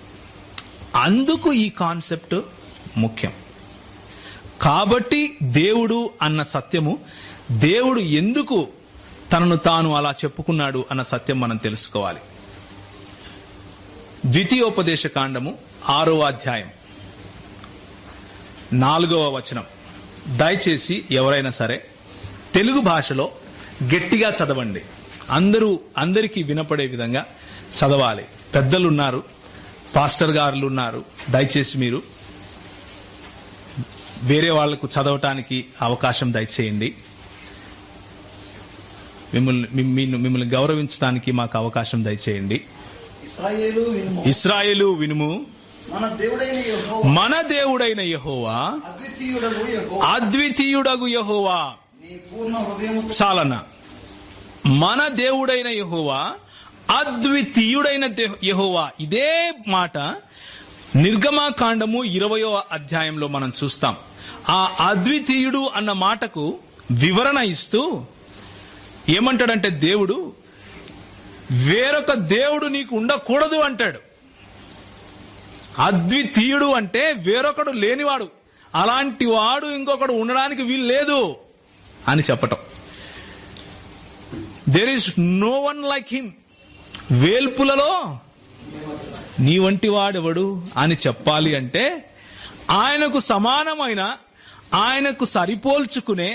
అందుకు ఈ కాన్సెప్ట్ ముఖ్యం. కాబట్టి దేవుడు అన్న సత్యము, దేవుడు ఎందుకు తనను తాను అలా చెప్పుకున్నాడు అన్న సత్యం మనం తెలుసుకోవాలి. ద్వితీయోపదేశ కాండము 6వ అధ్యాయం 4వ వచనం. దయచేసి ఎవరైనా సరే తెలుగు భాషలో గట్టిగా చదవండి. అందరికీ వినపడే విధంగా చదవాలి. పెద్దలు ఉన్నారు, పాస్టర్ గారులు ఉన్నారు. దయచేసి మీరు వేరే వాళ్లకు చదవటానికి అవకాశం దయచేయండి. మిమ్మల్ని గౌరవించడానికి మాకు అవకాశం దయచేయండి. ఇశ్రాయేలు వినుము, మన దేవుడైన యెహోవా అద్వితీయుడగు యెహోవా. చాలన్నా. మన దేవుడైన యెహోవా అద్వితీయుడైన యెహోవా. ఇదే మాట నిర్గమకాండము 20వ అధ్యాయంలో మనం చూస్తాం. ఆ అద్వితీయుడు అన్న మాటకు వివరణ ఇస్తూ ఏమంటాడంటే, దేవుడు వేరొక దేవుడు నీకు ఉండకూడదు అంటాడు. అద్వితీయుడు అంటే వేరొకడు లేనివాడు, అలాంటి వాడు ఇంకొకడు ఉండడానికి వీలు లేదు అని చెప్పటం. There is no one like him. వేల్పులలో నీ వంటి వాడెవడు అని చెప్పాలి అంటే ఆయనకు సమానమైన, ఆయనకు సరిపోల్చుకునే,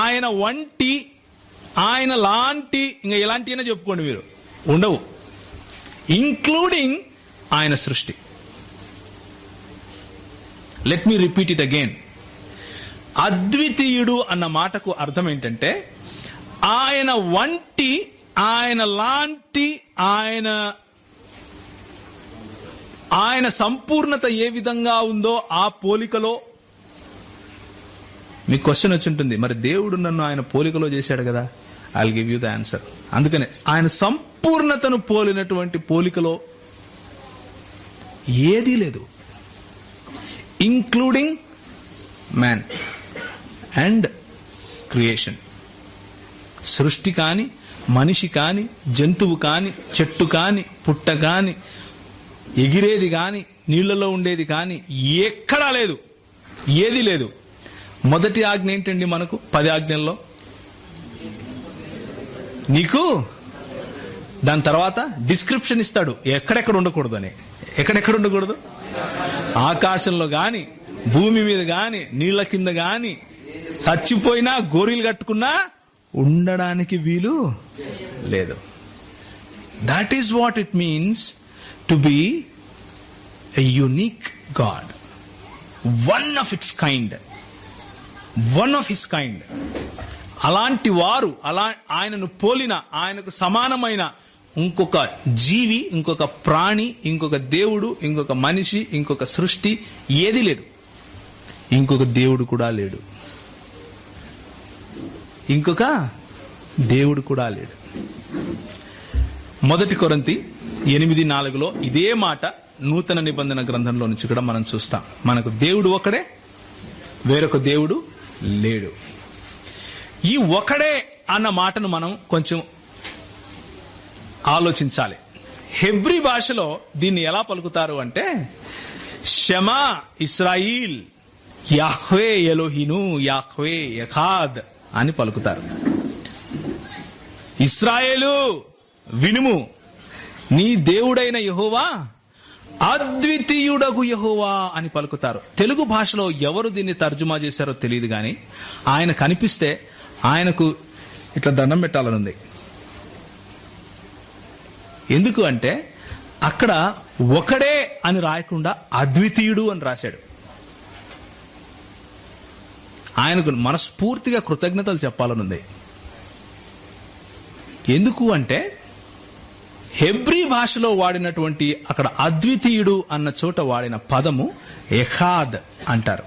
ఆయన వంటి, ఆయన లాంటి, ఇంకా ఎలాంటి అయినా చెప్పుకోండి మీరు, ఉండవు. ఇంక్లూడింగ్ ఆయన సృష్టి. Let me repeat it again. అద్వితీయుడు అన్న మాటకు అర్థం ఏంటంటే ఆయన వంటి, ఆయన లాంటి, ఆయన సంపూర్ణత ఏ విధంగా ఉందో ఆ పోలికలో. మీకు క్వశ్చన్ వచ్చి ఉంటుంది, మరి దేవుడు నన్ను ఆయన పోలికలో చేశాడు కదా. I will give you the answer. అందుకనే ఆయన సంపూర్ణతను పోలినటువంటి పోలికలో ఏదీ లేదు, ఇంక్లూడింగ్ మ్యాన్ అండ్ క్రియేషన్. సృష్టి కాని, మనిషి కాని, జంతువు కాని, చెట్టు కాని, పుట్ట కాని, ఎగిరేది కాని, నీళ్లలో ఉండేది కాని ఎక్కడా లేదు, ఏది లేదు. మొదటి ఆజ్ఞ ఏంటండి మనకు 10 ఆజ్ఞల్లో? నీకు దాని తర్వాత డిస్క్రిప్షన్ ఇస్తాడు ఎక్కడెక్కడ ఉండకూడదు అని. ఎక్కడెక్కడ ఉండకూడదు? ఆకాశంలో గాని, భూమి మీద గాని, నీళ్ల కింద గాని, చచ్చిపోయినా గోరీలు కట్టుకున్నా ఉండడానికి వీలు లేదు. That is what it means to be a unique God, one of it's kind, one of his kind. అలాంటి వారు, ఆయనను పోలిన, ఆయనకు సమానమైన ఇంకొక జీవి, ఇంకొక ప్రాణి, ఇంకొక దేవుడు, ఇంకొక మనిషి, ఇంకొక సృష్టి ఏది లేదు. ఇంకొక దేవుడు కూడా లేడు. ఇంకొక దేవుడు కూడా లేడు. 1 కొరింథీ 8:4 ఇదే మాట నూతన నిబంధన గ్రంథంలో నుంచి కూడా మనం చూస్తాం. మనకు దేవుడు ఒకడే, వేరొక దేవుడు లేడు. ఈ ఒకడే అన్న మాటను మనం కొంచెం ఆలోచించాలి. హెబ్రీ భాషలో దీన్ని ఎలా పలుకుతారు అంటే షమా ఇస్రాయిల్ యాహ్వే ఎలోహిను యాహ్వే యఖాద్ అని పలుకుతారు. ఇస్రాయేలు వినుము, నీ దేవుడైన యెహోవా అద్వితీయుడగు యెహోవా అని పలుకుతారు. తెలుగు భాషలో ఎవరు దీన్ని తర్జుమా చేశారో తెలియదు, కానీ ఆయన కనిపిస్తే ఆయనకు ఇట్లా దండం పెట్టాలనుంది. ఎందుకు అంటే అక్కడ ఒకడే అని రాయకుండా అద్వితీయుడు అని రాశాడు. ఆయనకు మనస్ఫూర్తిగా కృతజ్ఞతలు చెప్పాలనుంది. ఎందుకు అంటే హెబ్రీ భాషలో వాడినటువంటి అక్కడ అద్వితీయుడు అన్న చోట వాడిన పదము ఎఖాద్ అంటారు.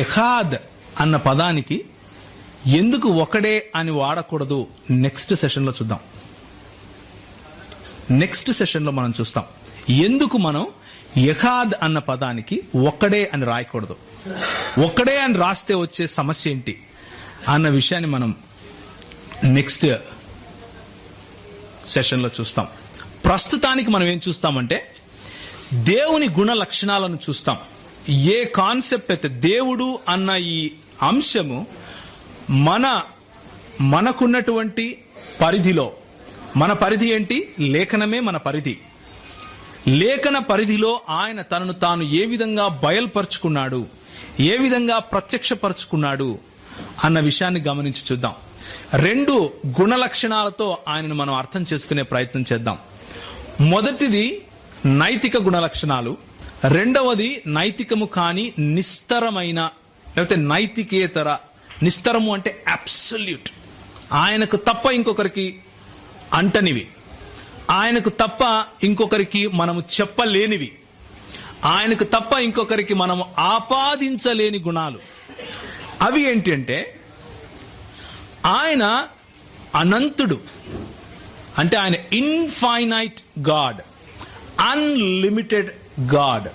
ఎఖాద్ అన్న పదానికి ఎందుకు ఒకడే అని వాడకూడదు నెక్స్ట్ సెషన్లో చూద్దాం. నెక్స్ట్ సెషన్లో మనం చూస్తాం ఎందుకు మనం ఎఖాద్ అన్న పదానికి ఒక్కడే అని రాయకూడదు, ఒక్కడే అని రాస్తే వచ్చే సమస్య ఏంటి అన్న విషయాన్ని మనం నెక్స్ట్ సెషన్లో చూస్తాం. ప్రస్తుతానికి మనం ఏం చూస్తామంటే దేవుని గుణ లక్షణాలను చూస్తాం. ఏ కాన్సెప్ట్ అయితే దేవుడు అన్న ఈ అంశము మనకున్నటువంటి పరిధిలో, మన పరిధి ఏంటి? లేఖనమే మన పరిధి. లేఖన పరిధిలో ఆయన తనను తాను ఏ విధంగా బయలుపరుచుకున్నాడు, ఏ విధంగా ప్రత్యక్షపరుచుకున్నాడు అన్న విషయాన్ని గమనించి చూద్దాం. 2 గుణ లక్షణాలతో ఆయనను మనం అర్థం చేసుకునే ప్రయత్నం చేద్దాం. మొదటిది నైతిక గుణ లక్షణాలు, రెండవది నైతికము కాని నిస్తరమైన, లేకపోతే నైతికేతర. నిస్తరము అంటే అబ్సల్యూట్, ఆయనకు తప్ప ఇంకొకరికి అంటనివి, ఆయనకు తప్ప ఇంకొకరికి మనము చెప్పలేనివి, ఆయనకు తప్ప ఇంకొకరికి మనము ఆపాదించలేని గుణాలు. అవి ఏంటి అంటే ఆయన అనంతుడు, అంటే ఆయన ఇన్ఫైనైట్ గాడ్, అన్లిమిటెడ్ గాడ్.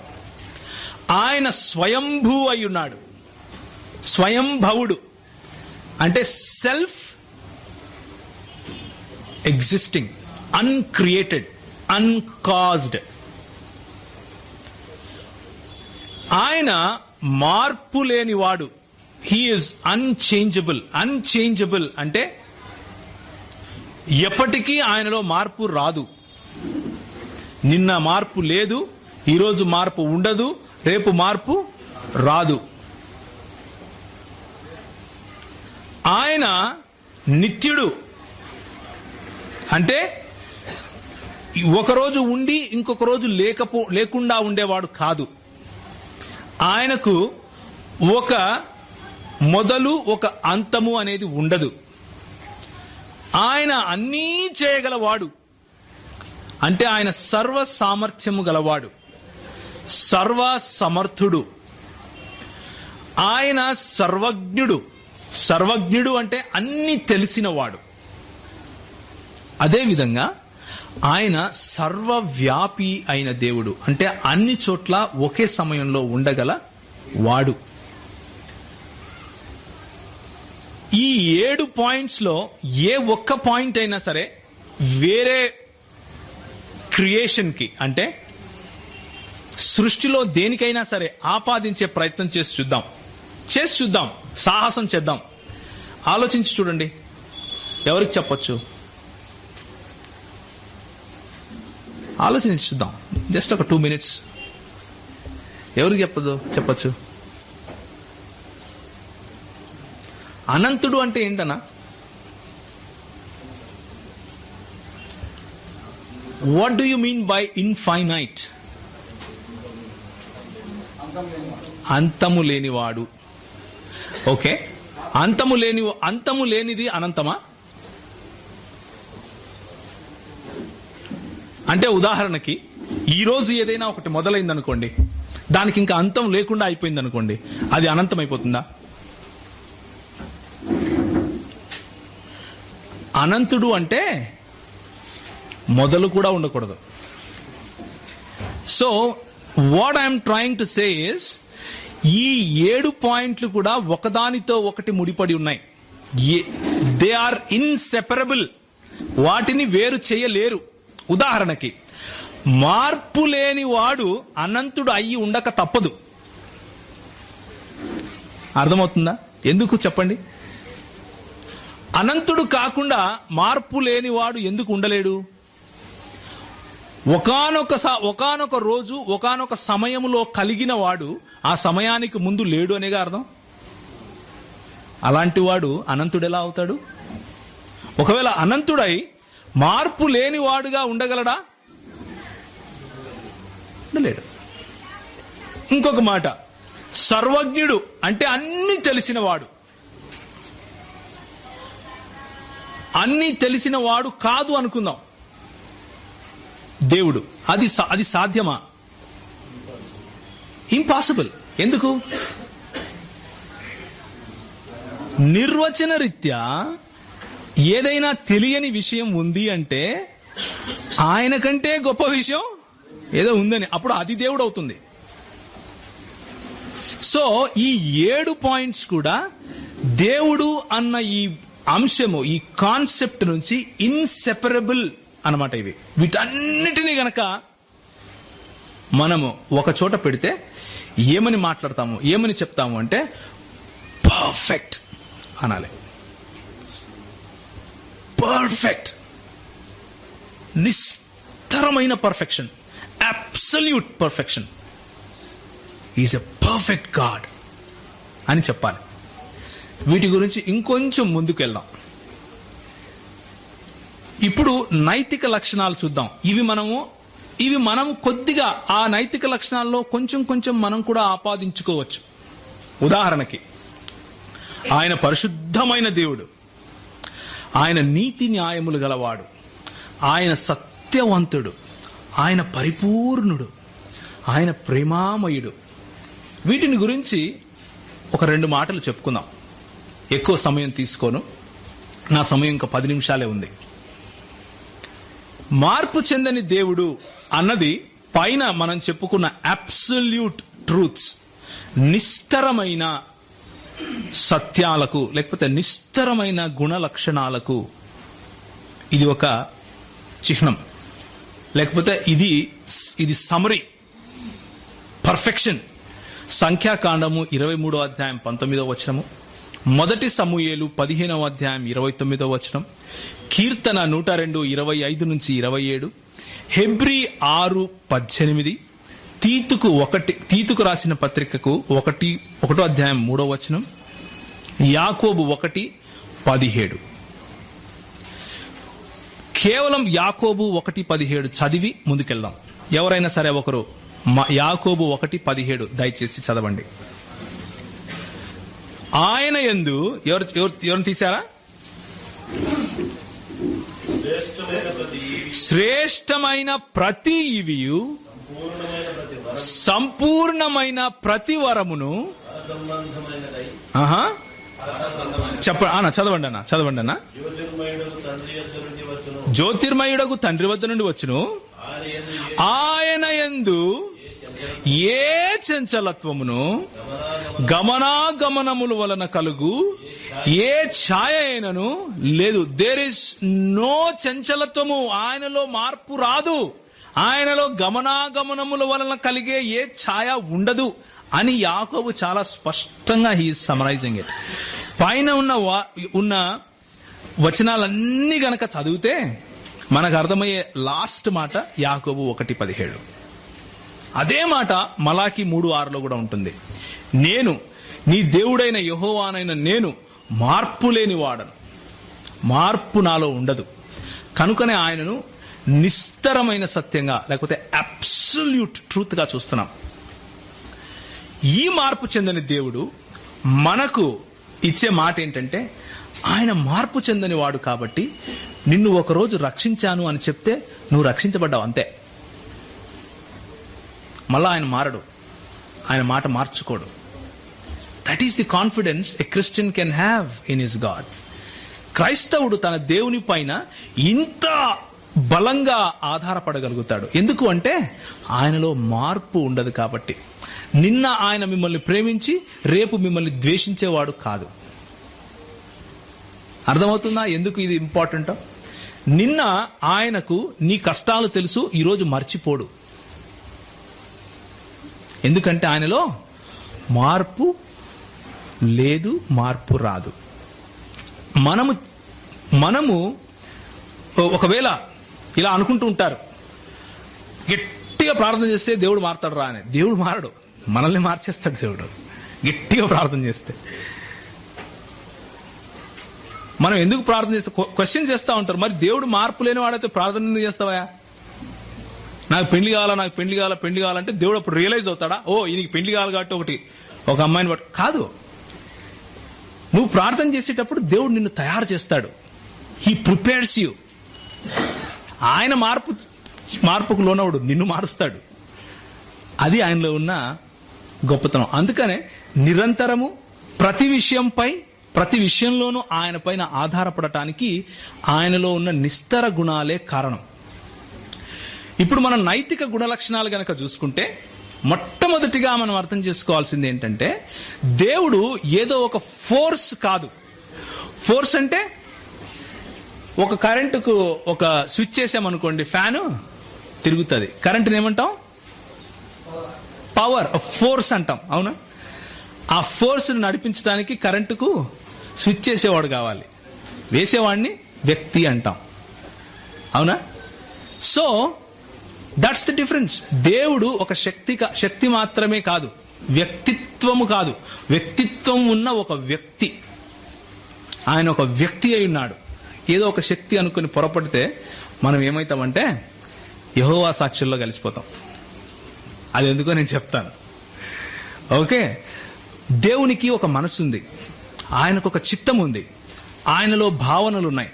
ఆయన స్వయంభూ అయి ఉన్నాడు, స్వయంభవుడు అంటే సెల్ఫ్ ఎగ్జిస్టింగ్, అన్క్రియేటెడ్, అన్కాజ్డ్. ఆయన మార్పు లేనివాడు. He is unchangeable. అన్చేంజబుల్ అంటే ఎప్పటికీ ఆయనలో మార్పు రాదు. నిన్న మార్పు లేదు, ఈరోజు మార్పు ఉండదు, రేపు మార్పు రాదు. ఆయన నిత్యుడు, అంటే ఒకరోజు ఉండి ఇంకొక రోజు లేకుండా ఉండేవాడు కాదు. ఆయనకు ఒక మొదలు ఒక అంతము అనేది ఉండదు. ఆయన అన్నీ చేయగలవాడు, అంటే ఆయన సర్వ సామర్థ్యము గలవాడు, సర్వ సమర్థుడు. ఆయన సర్వజ్ఞుడు. సర్వజ్ఞుడు అంటే అన్ని తెలిసినవాడు. అదేవిధంగా ఆయన సర్వవ్యాపి అయిన దేవుడు, అంటే అన్ని చోట్ల ఒకే సమయంలో ఉండగల వాడు. ఈ 7 పాయింట్స్లో ఏ ఒక్క పాయింట్ అయినా సరే వేరే క్రియేషన్కి, అంటే సృష్టిలో దేనికైనా సరే ఆపాదించే ప్రయత్నం చేసి చూద్దాం, సాహసం చేద్దాం. ఆలోచించి చూడండి, ఎవరికి చెప్పొచ్చు? ఆలోచించి చూద్దాం, జస్ట్ ఒక 2 minutes. ఎవరికి చెప్పచ్చు? అనంతుడు అంటే ఏంటన్నా? What do you mean by infinite? అంతము లేనివాడు. ఓకే, అంతము లేనిది అనంతమా? అంటే ఉదాహరణకి ఈరోజు ఏదైనా ఒకటి మొదలైంది అనుకోండి, దానికి ఇంకా అంతం లేకుండా అయిపోయింది అనుకోండి, అది అనంతం అయిపోతుందా? అనంతుడు అంటే మొదలు కూడా ఉండకూడదు. So what I'm trying to say is, ఈ 7 పాయింట్లు కూడా ఒకదానితో ఒకటి ముడిపడి ఉన్నాయి. They are inseparable. వాటిని వేరు చేయలేరు. ఉదాహరణకి, మార్పు లేని వాడు అనంతుడు అయ్యి ఉండక తప్పదు. అర్థమవుతుందా? ఎందుకు చెప్పండి? అనంతుడు కాకుండా మార్పు లేని వాడు ఎందుకు ఉండలేడు? ఒకానొక రోజు ఒకానొక సమయంలో కలిగిన వాడు ఆ సమయానికి ముందు లేడు అనేగా అర్థం. అలాంటి వాడు అనంతుడు ఎలా అవుతాడు? ఒకవేళ అనంతుడై మార్పు లేని వాడుగా ఉండగలడా? ఉండలేడు. ఇంకొక మాట, సర్వజ్ఞుడు అంటే అన్ని తెలిసిన వాడు. అన్ని తెలిసిన వాడు కాదు అనుకుందాం దేవుడు. అది సాధ్యమా? ఇంపాసిబుల్. ఎందుకు? నిర్వచన రీత్యా ఏదైనా తెలియని విషయం ఉంది అంటే ఆయన కంటే గొప్ప విషయం ఏదో ఉందని, అప్పుడు అది దేవుడు అవుతుంది. సో ఈ 7 పాయింట్స్ కూడా దేవుడు అన్న ఈ అంశము, ఈ కాన్సెప్ట్ నుంచి ఇన్సెపరబుల్ అన్నమాట. ఇవి వీటన్నిటినీ గనక మనము ఒక చోట పెడితే ఏమని మాట్లాడతాము, ఏమని చెప్తాము అంటే పర్ఫెక్ట్ అనాలి. పర్ఫెక్ట్, నిస్తరమైన perfection, absolute perfection. Is a perfect God అని చెప్పాలి. వీటి గురించి ఇంకొంచెం ముందుకు వెళ్దాం. ఇప్పుడు నైతిక లక్షణాలు చూద్దాం. ఇవి మనము కొద్దిగా ఆ నైతిక లక్షణాల్లో కొంచెం మనం కూడా ఆపాదించుకోవచ్చు. ఉదాహరణకి, ఆయన పరిశుద్ధమైన దేవుడు, ఆయన నీతి న్యాయములు గలవాడు, ఆయన సత్యవంతుడు, ఆయన పరిపూర్ణుడు, ఆయన ప్రేమామయుడు. వీటిని గురించి ఒక 2 మాటలు చెప్పుకుందాం. ఎక్కువ సమయం తీసుకోను, నా సమయం ఇంకా 10 నిమిషాలే ఉంది. మార్పు చెందని దేవుడు అన్నది పైన మనం చెప్పుకున్న అబ్సల్యూట్ ట్రూత్స్, నిస్తరమైన సత్యాలకు లేకపోతే నిస్తరమైన గుణ లక్షణాలకు ఇది ఒక చిహ్నం, లేకపోతే ఇది సమరీ, పర్ఫెక్షన్. సంఖ్యాకాండము 23వ అధ్యాయం 19వ వచనము, 1 సమూయేలు 15వ అధ్యాయం 29వ వచనం, కీర్తన 102 25 నుంచి 27, హెబ్రీ 6:18, తీతుకు రాసిన పత్రికకు 1వ అధ్యాయం 3వ వచనం, యాకోబు 1:17. కేవలం యాకోబు 1:17 చదివి ముందుకెళ్దాం. ఎవరైనా సరే ఒకరు యాకోబు 1:17 దయచేసి చదవండి. ఆయన యందు ఎవరు తీశారా? శ్రేష్టమైన ప్రతి ఈవియు, సంపూర్ణమైన ప్రతి వరమును చదవండి అన్న. జ్యోతిర్మయుడకు తండ్రి వద్ద నుండి వచ్చును, ఆయన యందు ఏ చంచలత్వమును గమనాగమనముల వలన కలుగు ఏ ఛాయ అయినను లేదు. దేర్ ఇస్ నో చంచలత్వము, ఆయనలో మార్పు రాదు, ఆయనలో గమనాగమనముల వలన కలిగే ఏ ఛాయ ఉండదు అని యాకోబు చాలా స్పష్టంగా హీ ఈజ్ సమరైజింగ్ ఇట్. పైన ఉన్న వచనాలన్నీ గనక చదివితే మనకు అర్థమయ్యే లాస్ట్ మాట యాకోబు 1:17. అదే మాట మలాకి 3:6లో కూడా ఉంటుంది. నేను నీ దేవుడైన యెహోవానైన నేను మార్పు లేని వాడను, మార్పు నాలో ఉండదు, కనుకనే ఆయనను నిస్తరమైన సత్యంగా లేకపోతే అబ్సల్యూట్ ట్రూత్ గా చూస్తున్నాం. ఈ మార్పు చెందని దేవుడు మనకు ఇచ్చే మాట ఏంటంటే, ఆయన మార్పు చెందని వాడు కాబట్టి నిన్ను ఒకరోజు రక్షించాను అని చెప్తే నువ్వు రక్షించబడ్డావు అంతే. మళ్ళా ఆయన మారడు, ఆయన మాట మార్చుకోడు. That is the confidence a Christian can have in his God. క్రైస్తవుడు తన దేవుని పైన ఇంత బలంగా ఆధారపడగలుగుతాడు. ఎందుకు అంటే ఆయనలో మార్పు ఉండదు కాబట్టి. నిన్న ఆయన మిమ్మల్ని ప్రేమించి రేపు మిమ్మల్ని ద్వేషించేవాడు కాదు. అర్థమవుతుందా ఎందుకు ఇది ఇంపార్టెంట్? నిన్న ఆయనకు నీ కష్టాలు తెలుసు, ఈరోజు మర్చిపోడు. ఎందుకంటే ఆయనలో మార్పు లేదు, మార్పు రాదు. మనము ఒకవేళ ఇలా అనుకుంటూ ఉంటారు, గట్టిగా ప్రార్థన చేస్తే దేవుడు మారుతాడు రా అని. దేవుడు మారడు, మనల్ని మార్చేస్తాడు దేవుడు గట్టిగా ప్రార్థన చేస్తే. మనం ఎందుకు ప్రార్థన చేస్తాం? క్వశ్చన్ చేస్తూ ఉంటారు, మరి దేవుడు మార్పు లేని వాడైతే ప్రార్థన ఎందుకు చేస్తావా? నాకు పెళ్లి కావాలంటే దేవుడు అప్పుడు రియలైజ్ అవుతాడా, ఓ ఈయనకి పెళ్లి కావాలి కాబట్టి ఒక అమ్మాయిని బట్టి కాదు. నువ్వు ప్రార్థన చేసేటప్పుడు దేవుడు నిన్ను తయారు చేస్తాడు. He prepares you. ఆయన మార్పుకు లోనవుడు, నిన్ను మారుస్తాడు. అది ఆయనలో ఉన్న గొప్పతనం. అందుకనే నిరంతరము ప్రతి విషయంలోనూ ఆయన పైన ఆధారపడటానికి ఆయనలో ఉన్న నిస్తర గుణాలే కారణం. ఇప్పుడు మనం నైతిక గుణలక్షణాలు గనక చూసుకుంటే, మొట్టమొదటిగా మనం అర్థం చేసుకోవాల్సింది ఏంటంటే, దేవుడు ఏదో ఒక ఫోర్స్ కాదు. ఫోర్స్ అంటే ఒక కరెంటుకు ఒక స్విచ్ చేసామనుకోండి, ఫ్యాను తిరుగుతుంది. కరెంటుని ఏమంటాం? పవర్, ఫోర్స్ అంటాం, అవునా? ఆ ఫోర్స్ని నడిపించడానికి కరెంటుకు స్విచ్ చేసేవాడు కావాలి, వేసేవాడిని వ్యక్తి అంటాం, అవునా? So that's the difference. దేవుడు ఒక శక్తి మాత్రమే కాదు, వ్యక్తిత్వము కాదు. వ్యక్తిత్వం ఉన్న ఒక వ్యక్తి. ఆయన ఒక వ్యక్తి అయి ఉన్నాడు. ఏదో ఒక శక్తి అనుకుని పొరపడితే మనం ఏమవుతామంటే యెహోవా సాక్షుల్లో కలిసిపోతాం. అది ఎందుకో నేను చెప్తాను. ఓకే, దేవునికి ఒక మనసు ఉంది, ఆయనకు ఒక చిత్తం ఉంది, ఆయనలో భావనలు ఉన్నాయి.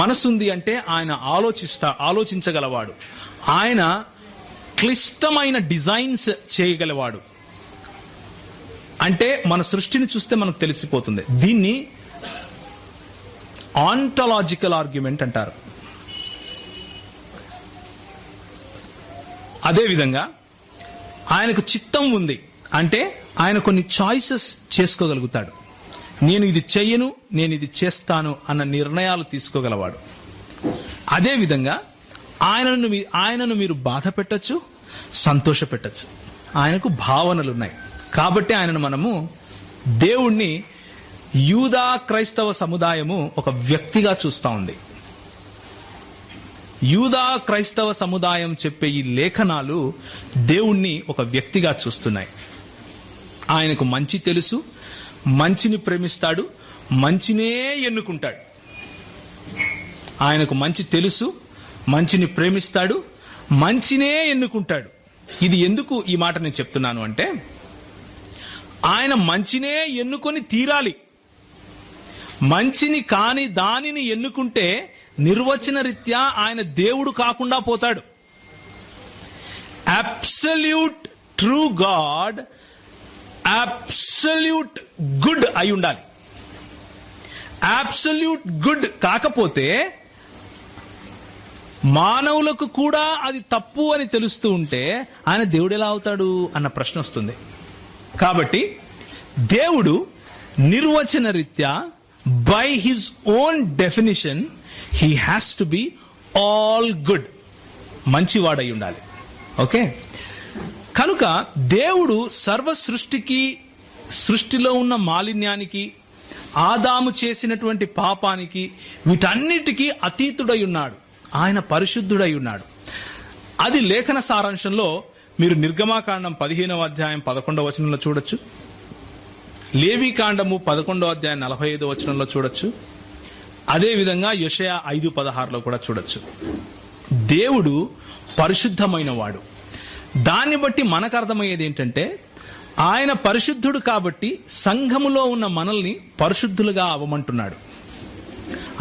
మనసు ఉంది అంటే ఆయన ఆలోచించగలవాడు. ఆయన క్లిష్టమైన డిజైన్స్ చేయగలవాడు. అంటే మన సృష్టిని చూస్తే మనకు తెలిసిపోతుంది. దీన్ని ఆంటలాజికల్ ఆర్గ్యుమెంట్ అంటారు. అదేవిధంగా ఆయనకు చిత్తం ఉంది అంటే ఆయన కొన్ని చాయిసెస్ చేసుకోగలుగుతాడు. నేను ఇది చెయ్యను, నేను ఇది చేస్తాను అన్న నిర్ణయాలు తీసుకోగలవాడు. అదేవిధంగా ఆయనను మీరు బాధ పెట్టచ్చు, సంతోష పెట్టచ్చు. ఆయనకు భావనలు ఉన్నాయి. కాబట్టి మనము దేవుణ్ణి యూదా క్రైస్తవ సముదాయము ఒక వ్యక్తిగా చూస్తూ ఉంది. యూదా క్రైస్తవ సముదాయం చెప్పే ఈ లేఖనాలు దేవుణ్ణి ఒక వ్యక్తిగా చూస్తున్నాయి. ఆయనకు మంచి తెలుసు, మంచిని ప్రేమిస్తాడు, మంచినే ఎన్నుకుంటాడు. ఆయనకు మంచి తెలుసు, మంచిని ప్రేమిస్తాడు, మంచినే ఎన్నుకుంటాడు. ఇది ఎందుకు ఈ మాట నేను చెప్తున్నాను అంటే, ఆయన మంచినే ఎన్నుకొని తీరాలి. మంచిని కాని దానిని ఎన్నుకుంటే నిర్వచన రీత్యా ఆయన దేవుడు కాకుండా పోతాడు. Absolute true God absolute good అయి ఉండాలి. అబ్సల్యూట్ గుడ్ కాకపోతే మానవులకు కూడా అది తప్పు అని తెలుస్తూ ఉంటే ఆయన దేవుడు ఎలా అవుతాడు అన్న ప్రశ్న వస్తుంది. కాబట్టి దేవుడు నిర్వచన రీత్యా by his own definition he has to be all good, మంచివాడై ఉండాలి. ఓకే, కనుక దేవుడు సర్వ సృష్టిలో ఉన్న మాలిన్యానికి, ఆదాము చేసినటువంటి పాపానికి, వీటన్నిటికీ అతీతుడై ఉన్నాడు. ఆయన పరిశుద్ధుడై ఉన్నాడు. అది లేఖన సారాంశంలో మీరు నిర్గమాకాండం 15వ అధ్యాయం 11వ వచనంలో చూడొచ్చు. లేవీకాండము 11వ అధ్యాయం 45వ వచనంలో చూడొచ్చు. అదేవిధంగా యెషయా 5:16లో కూడా చూడొచ్చు. దేవుడు పరిశుద్ధమైన వాడు. దాన్ని బట్టి మనకు అర్థమయ్యేది ఏంటంటే, ఆయన పరిశుద్ధుడు కాబట్టి సంఘములో ఉన్న మనల్ని పరిశుద్ధులుగా అవ్వమంటున్నాడు.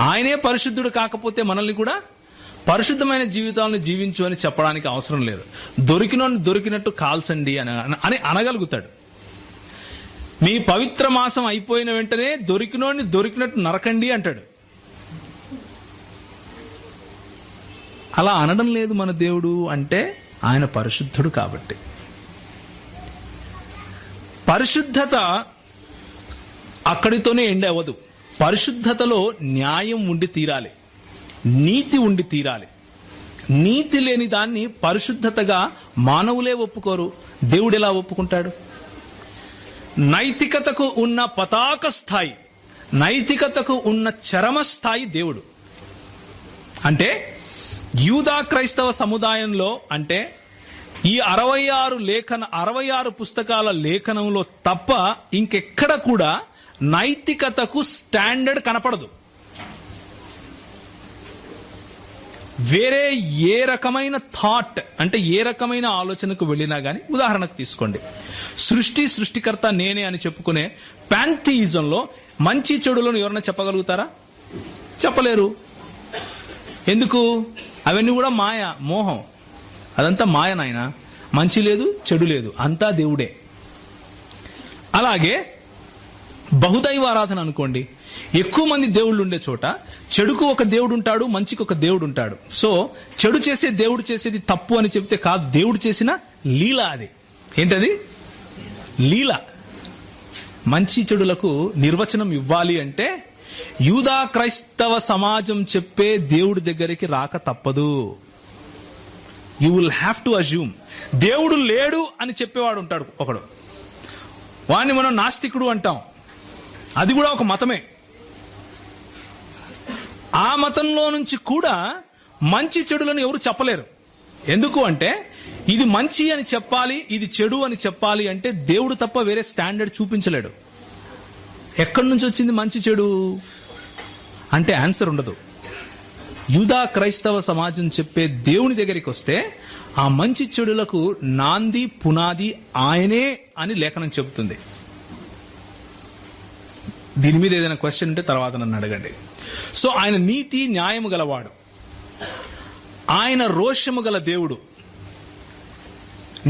ఆయనే పరిశుద్ధుడు కాకపోతే మనల్ని కూడా పరిశుద్ధమైన జీవితాలను జీవించు అని చెప్పడానికి అవసరం లేదు. దొరికినట్టు కాల్చండి అని అనగలుగుతాడు. మీ పవిత్ర మాసం అయిపోయిన వెంటనే దొరికినట్టు నరకండి అంటాడు. అలా అనడం లేదు మన దేవుడు. అంటే ఆయన పరిశుద్ధుడు కాబట్టి. పరిశుద్ధత అక్కడితోనే ఎండ్ అవ్వదు. పరిశుద్ధతలో న్యాయం ఉండి తీరాలి, నీతి ఉండి తీరాలి. నీతి లేని దాన్ని పరిశుద్ధతగా మానవులే ఒప్పుకోరు. దేవుడు ఎలా ఒప్పుకుంటాడు? నైతికతకు ఉన్న పతాక స్థాయి, నైతికతకు ఉన్న చరమ స్థాయి దేవుడు. అంటే యూదా క్రైస్తవ సముదాయంలో, అంటే ఈ 66 పుస్తకాల లేఖనంలో తప్ప ఇంకెక్కడ కూడా నైతికతకు స్టాండర్డ్ కనపడదు. వేరే ఏ రకమైన థాట్, అంటే ఏ రకమైన ఆలోచనకు వెళ్ళినా కానీ, ఉదాహరణకు తీసుకోండి, సృష్టికర్త నేనే అని చెప్పుకునే ప్యాంథియిజంలో మంచి చెడులను ఎవరైనా చెప్పగలుగుతారా? చెప్పలేరు. ఎందుకు? అవన్నీ కూడా మాయ, మోహం. అదంతా మాయ నాయన. మంచి లేదు, చెడు లేదు, అంతా దేవుడే. అలాగే బహుదైవ ఆరాధన అనుకోండి, ఎక్కువ మంది దేవుళ్ళు ఉండే చోట చెడుకు ఒక దేవుడు ఉంటాడు, మంచికి ఒక దేవుడు ఉంటాడు. సో చెడు చేసే దేవుడు చేసేది తప్పు అని చెప్తే కాదు, దేవుడు చేసిన లీల అది. ఏంటది? లీల. మంచి చెడులకు నిర్వచనం ఇవ్వాలి అంటే యూదా క్రైస్తవ సమాజం చెప్పే దేవుడి దగ్గరికి రాక తప్పదు. You will have to assume. దేవుడు లేడు అని చెప్పేవాడు ఉంటాడు ఒకడు, వాడిని మనం నాస్తికుడు అంటాం. అది కూడా ఒక మతమే. ఆ మతంలో నుంచి కూడా మంచి చెడులను ఎవరు చెప్పలేరు. ఎందుకు అంటే ఇది మంచి అని చెప్పాలి, ఇది చెడు అని చెప్పాలి అంటే దేవుడు తప్ప వేరే స్టాండర్డ్ చూపించలేడు. ఎక్కడి నుంచి వచ్చింది మంచి చెడు అంటే ఆన్సర్ ఉండదు. యూదా క్రైస్తవ సమాజం చెప్పే దేవుని దగ్గరికి వస్తే ఆ మంచి చెడులకు నాంది పునాది ఆయనే అని లేఖనం చెబుతుంది. దీని మీద ఏదైనా క్వశ్చన్ ఉంటే తర్వాత నన్ను అడగండి. సో ఆయన నీతి న్యాయము గలవాడు, ఆయన రోషము గల దేవుడు.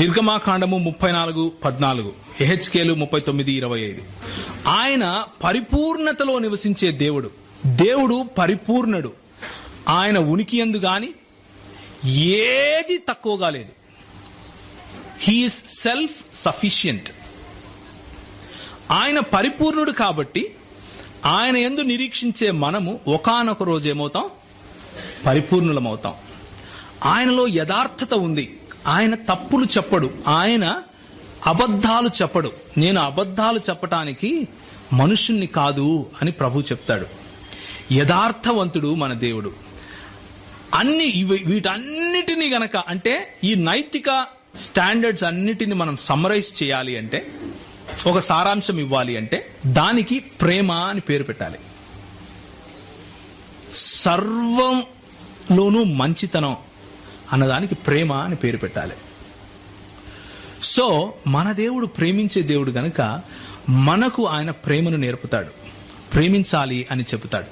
నిర్గమాకాండము 34:14, యెహెజ్కేలు 39:25. ఆయన పరిపూర్ణతలో నివసించే దేవుడు. దేవుడు పరిపూర్ణుడు. ఆయన ఉనికి యందు గాని ఏది తక్కువగా లేదు. He's self sufficient. ఆయన పరిపూర్ణుడు కాబట్టి ఆయన యందు నిరీక్షించే మనము ఒకానొక రోజు ఏమవుతాం? పరిపూర్ణులమవుతాం. ఆయనలో యథార్థత ఉంది. ఆయన తప్పులు చెప్పడు, ఆయన అబద్ధాలు చెప్పడు. నేను అబద్ధాలు చెప్పటానికి మనుషుణ్ణి కాదు అని ప్రభు చెప్తాడు. యథార్థవంతుడు మన దేవుడు. వీటన్నిటినీ గనక, అంటే ఈ నైతిక స్టాండర్డ్స్ అన్నిటిని మనం సమ్మరైజ్ చేయాలి అంటే, ఒక సారాంశం ఇవ్వాలి అంటే దానికి ప్రేమ అని పేరు పెట్టాలి. సర్వంలోనూ మంచితనం అన్నదానికి ప్రేమ అని పేరు పెట్టాలి. సో మన దేవుడు ప్రేమించే దేవుడు గనుక మనకు ఆయన ప్రేమను నేర్పుతాడు, ప్రేమించాలి అని చెబుతాడు.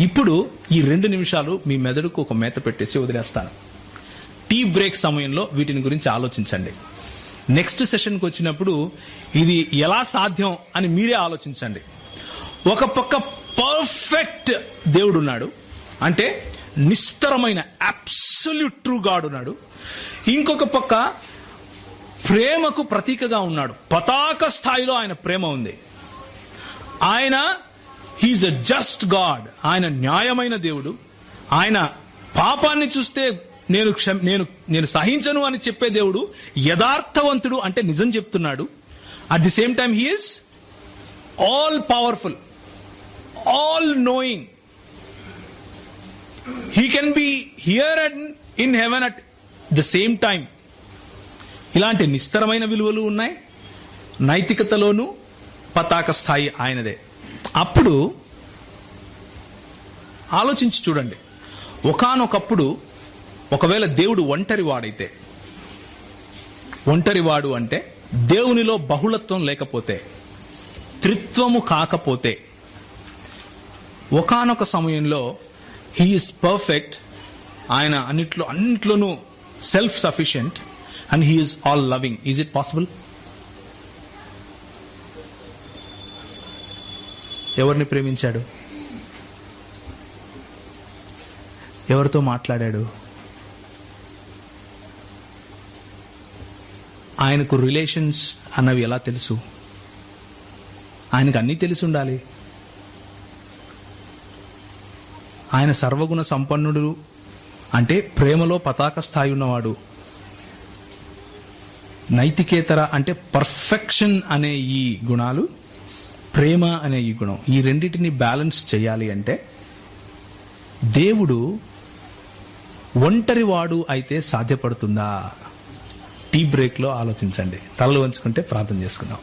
ఇప్పుడు ఈ 2 నిమిషాలు మీ మెదడుకు ఒక మేత పెట్టేసి వదిలేస్తాను. టీ బ్రేక్ సమయంలో వీటిని గురించి ఆలోచించండి. నెక్స్ట్ సెషన్కి వచ్చినప్పుడు ఇది ఎలా సాధ్యం అని మీరే ఆలోచించండి. ఒక పక్క పర్ఫెక్ట్ దేవుడు ఉన్నాడు, అంటే నిస్తరమైన అబ్సల్యూట్ ట్రూ గాడ్ ఉన్నాడు. ఇంకొక పక్క ప్రేమకు ప్రతీకగా ఉన్నాడు. పతాక స్థాయిలో ఆయన ప్రేమ ఉంది. ఆయన హీఈస్ ఎ జస్ట్ గాడ్. ఆయన న్యాయమైన దేవుడు. ఆయన పాపాన్ని చూస్తే నేను సహించను అని చెప్పే దేవుడు. యథార్థవంతుడు, అంటే నిజం చెప్తున్నాడు. At the same time he's all powerful, all knowing. He can be here and in heaven at the same time. ఇలాంటి నిస్తరమైన విలువలు ఉన్నాయి. నైతికతలోనూ పతాక స్థాయి ఆయనదే. అప్పుడు ఆలోచించి చూడండి, ఒకానొకప్పుడు ఒకవేళ దేవుడు ఒంటరివాడైతే, ఒంటరివాడు అంటే దేవునిలో బహుళత్వం లేకపోతే, త్రిత్వము కాకపోతే, ఒకానొక సమయంలో హీ ఈస్ పర్ఫెక్ట్, ఆయన అన్నిట్లోనూ self sufficient, and he is all loving. Is it possible? ఎవరిని ప్రేమించాడు? ఎవరితో మాట్లాడాడు? ఆయనకు రిలేషన్స్ అన్నవి ఎలా తెలుసు? ఆయనకు అన్నీ తెలిసి ఉండాలి. ఆయన సర్వగుణ సంపన్నుడు, అంటే ప్రేమలో పతాక స్థాయి ఉన్నవాడు. నైతికేతర అంటే పర్ఫెక్షన్ అనే ఈ గుణాలు, ప్రేమ అనే ఈ గుణం, ఈ రెండింటిని బ్యాలెన్స్ చేయాలి అంటే దేవుడు ఒంటరి వాడు అయితే సాధ్యపడుతుందా? టీ బ్రేక్లో ఆలోచించండి. తలలు వంచుకుంటే ప్రార్థన చేసుకుందాం.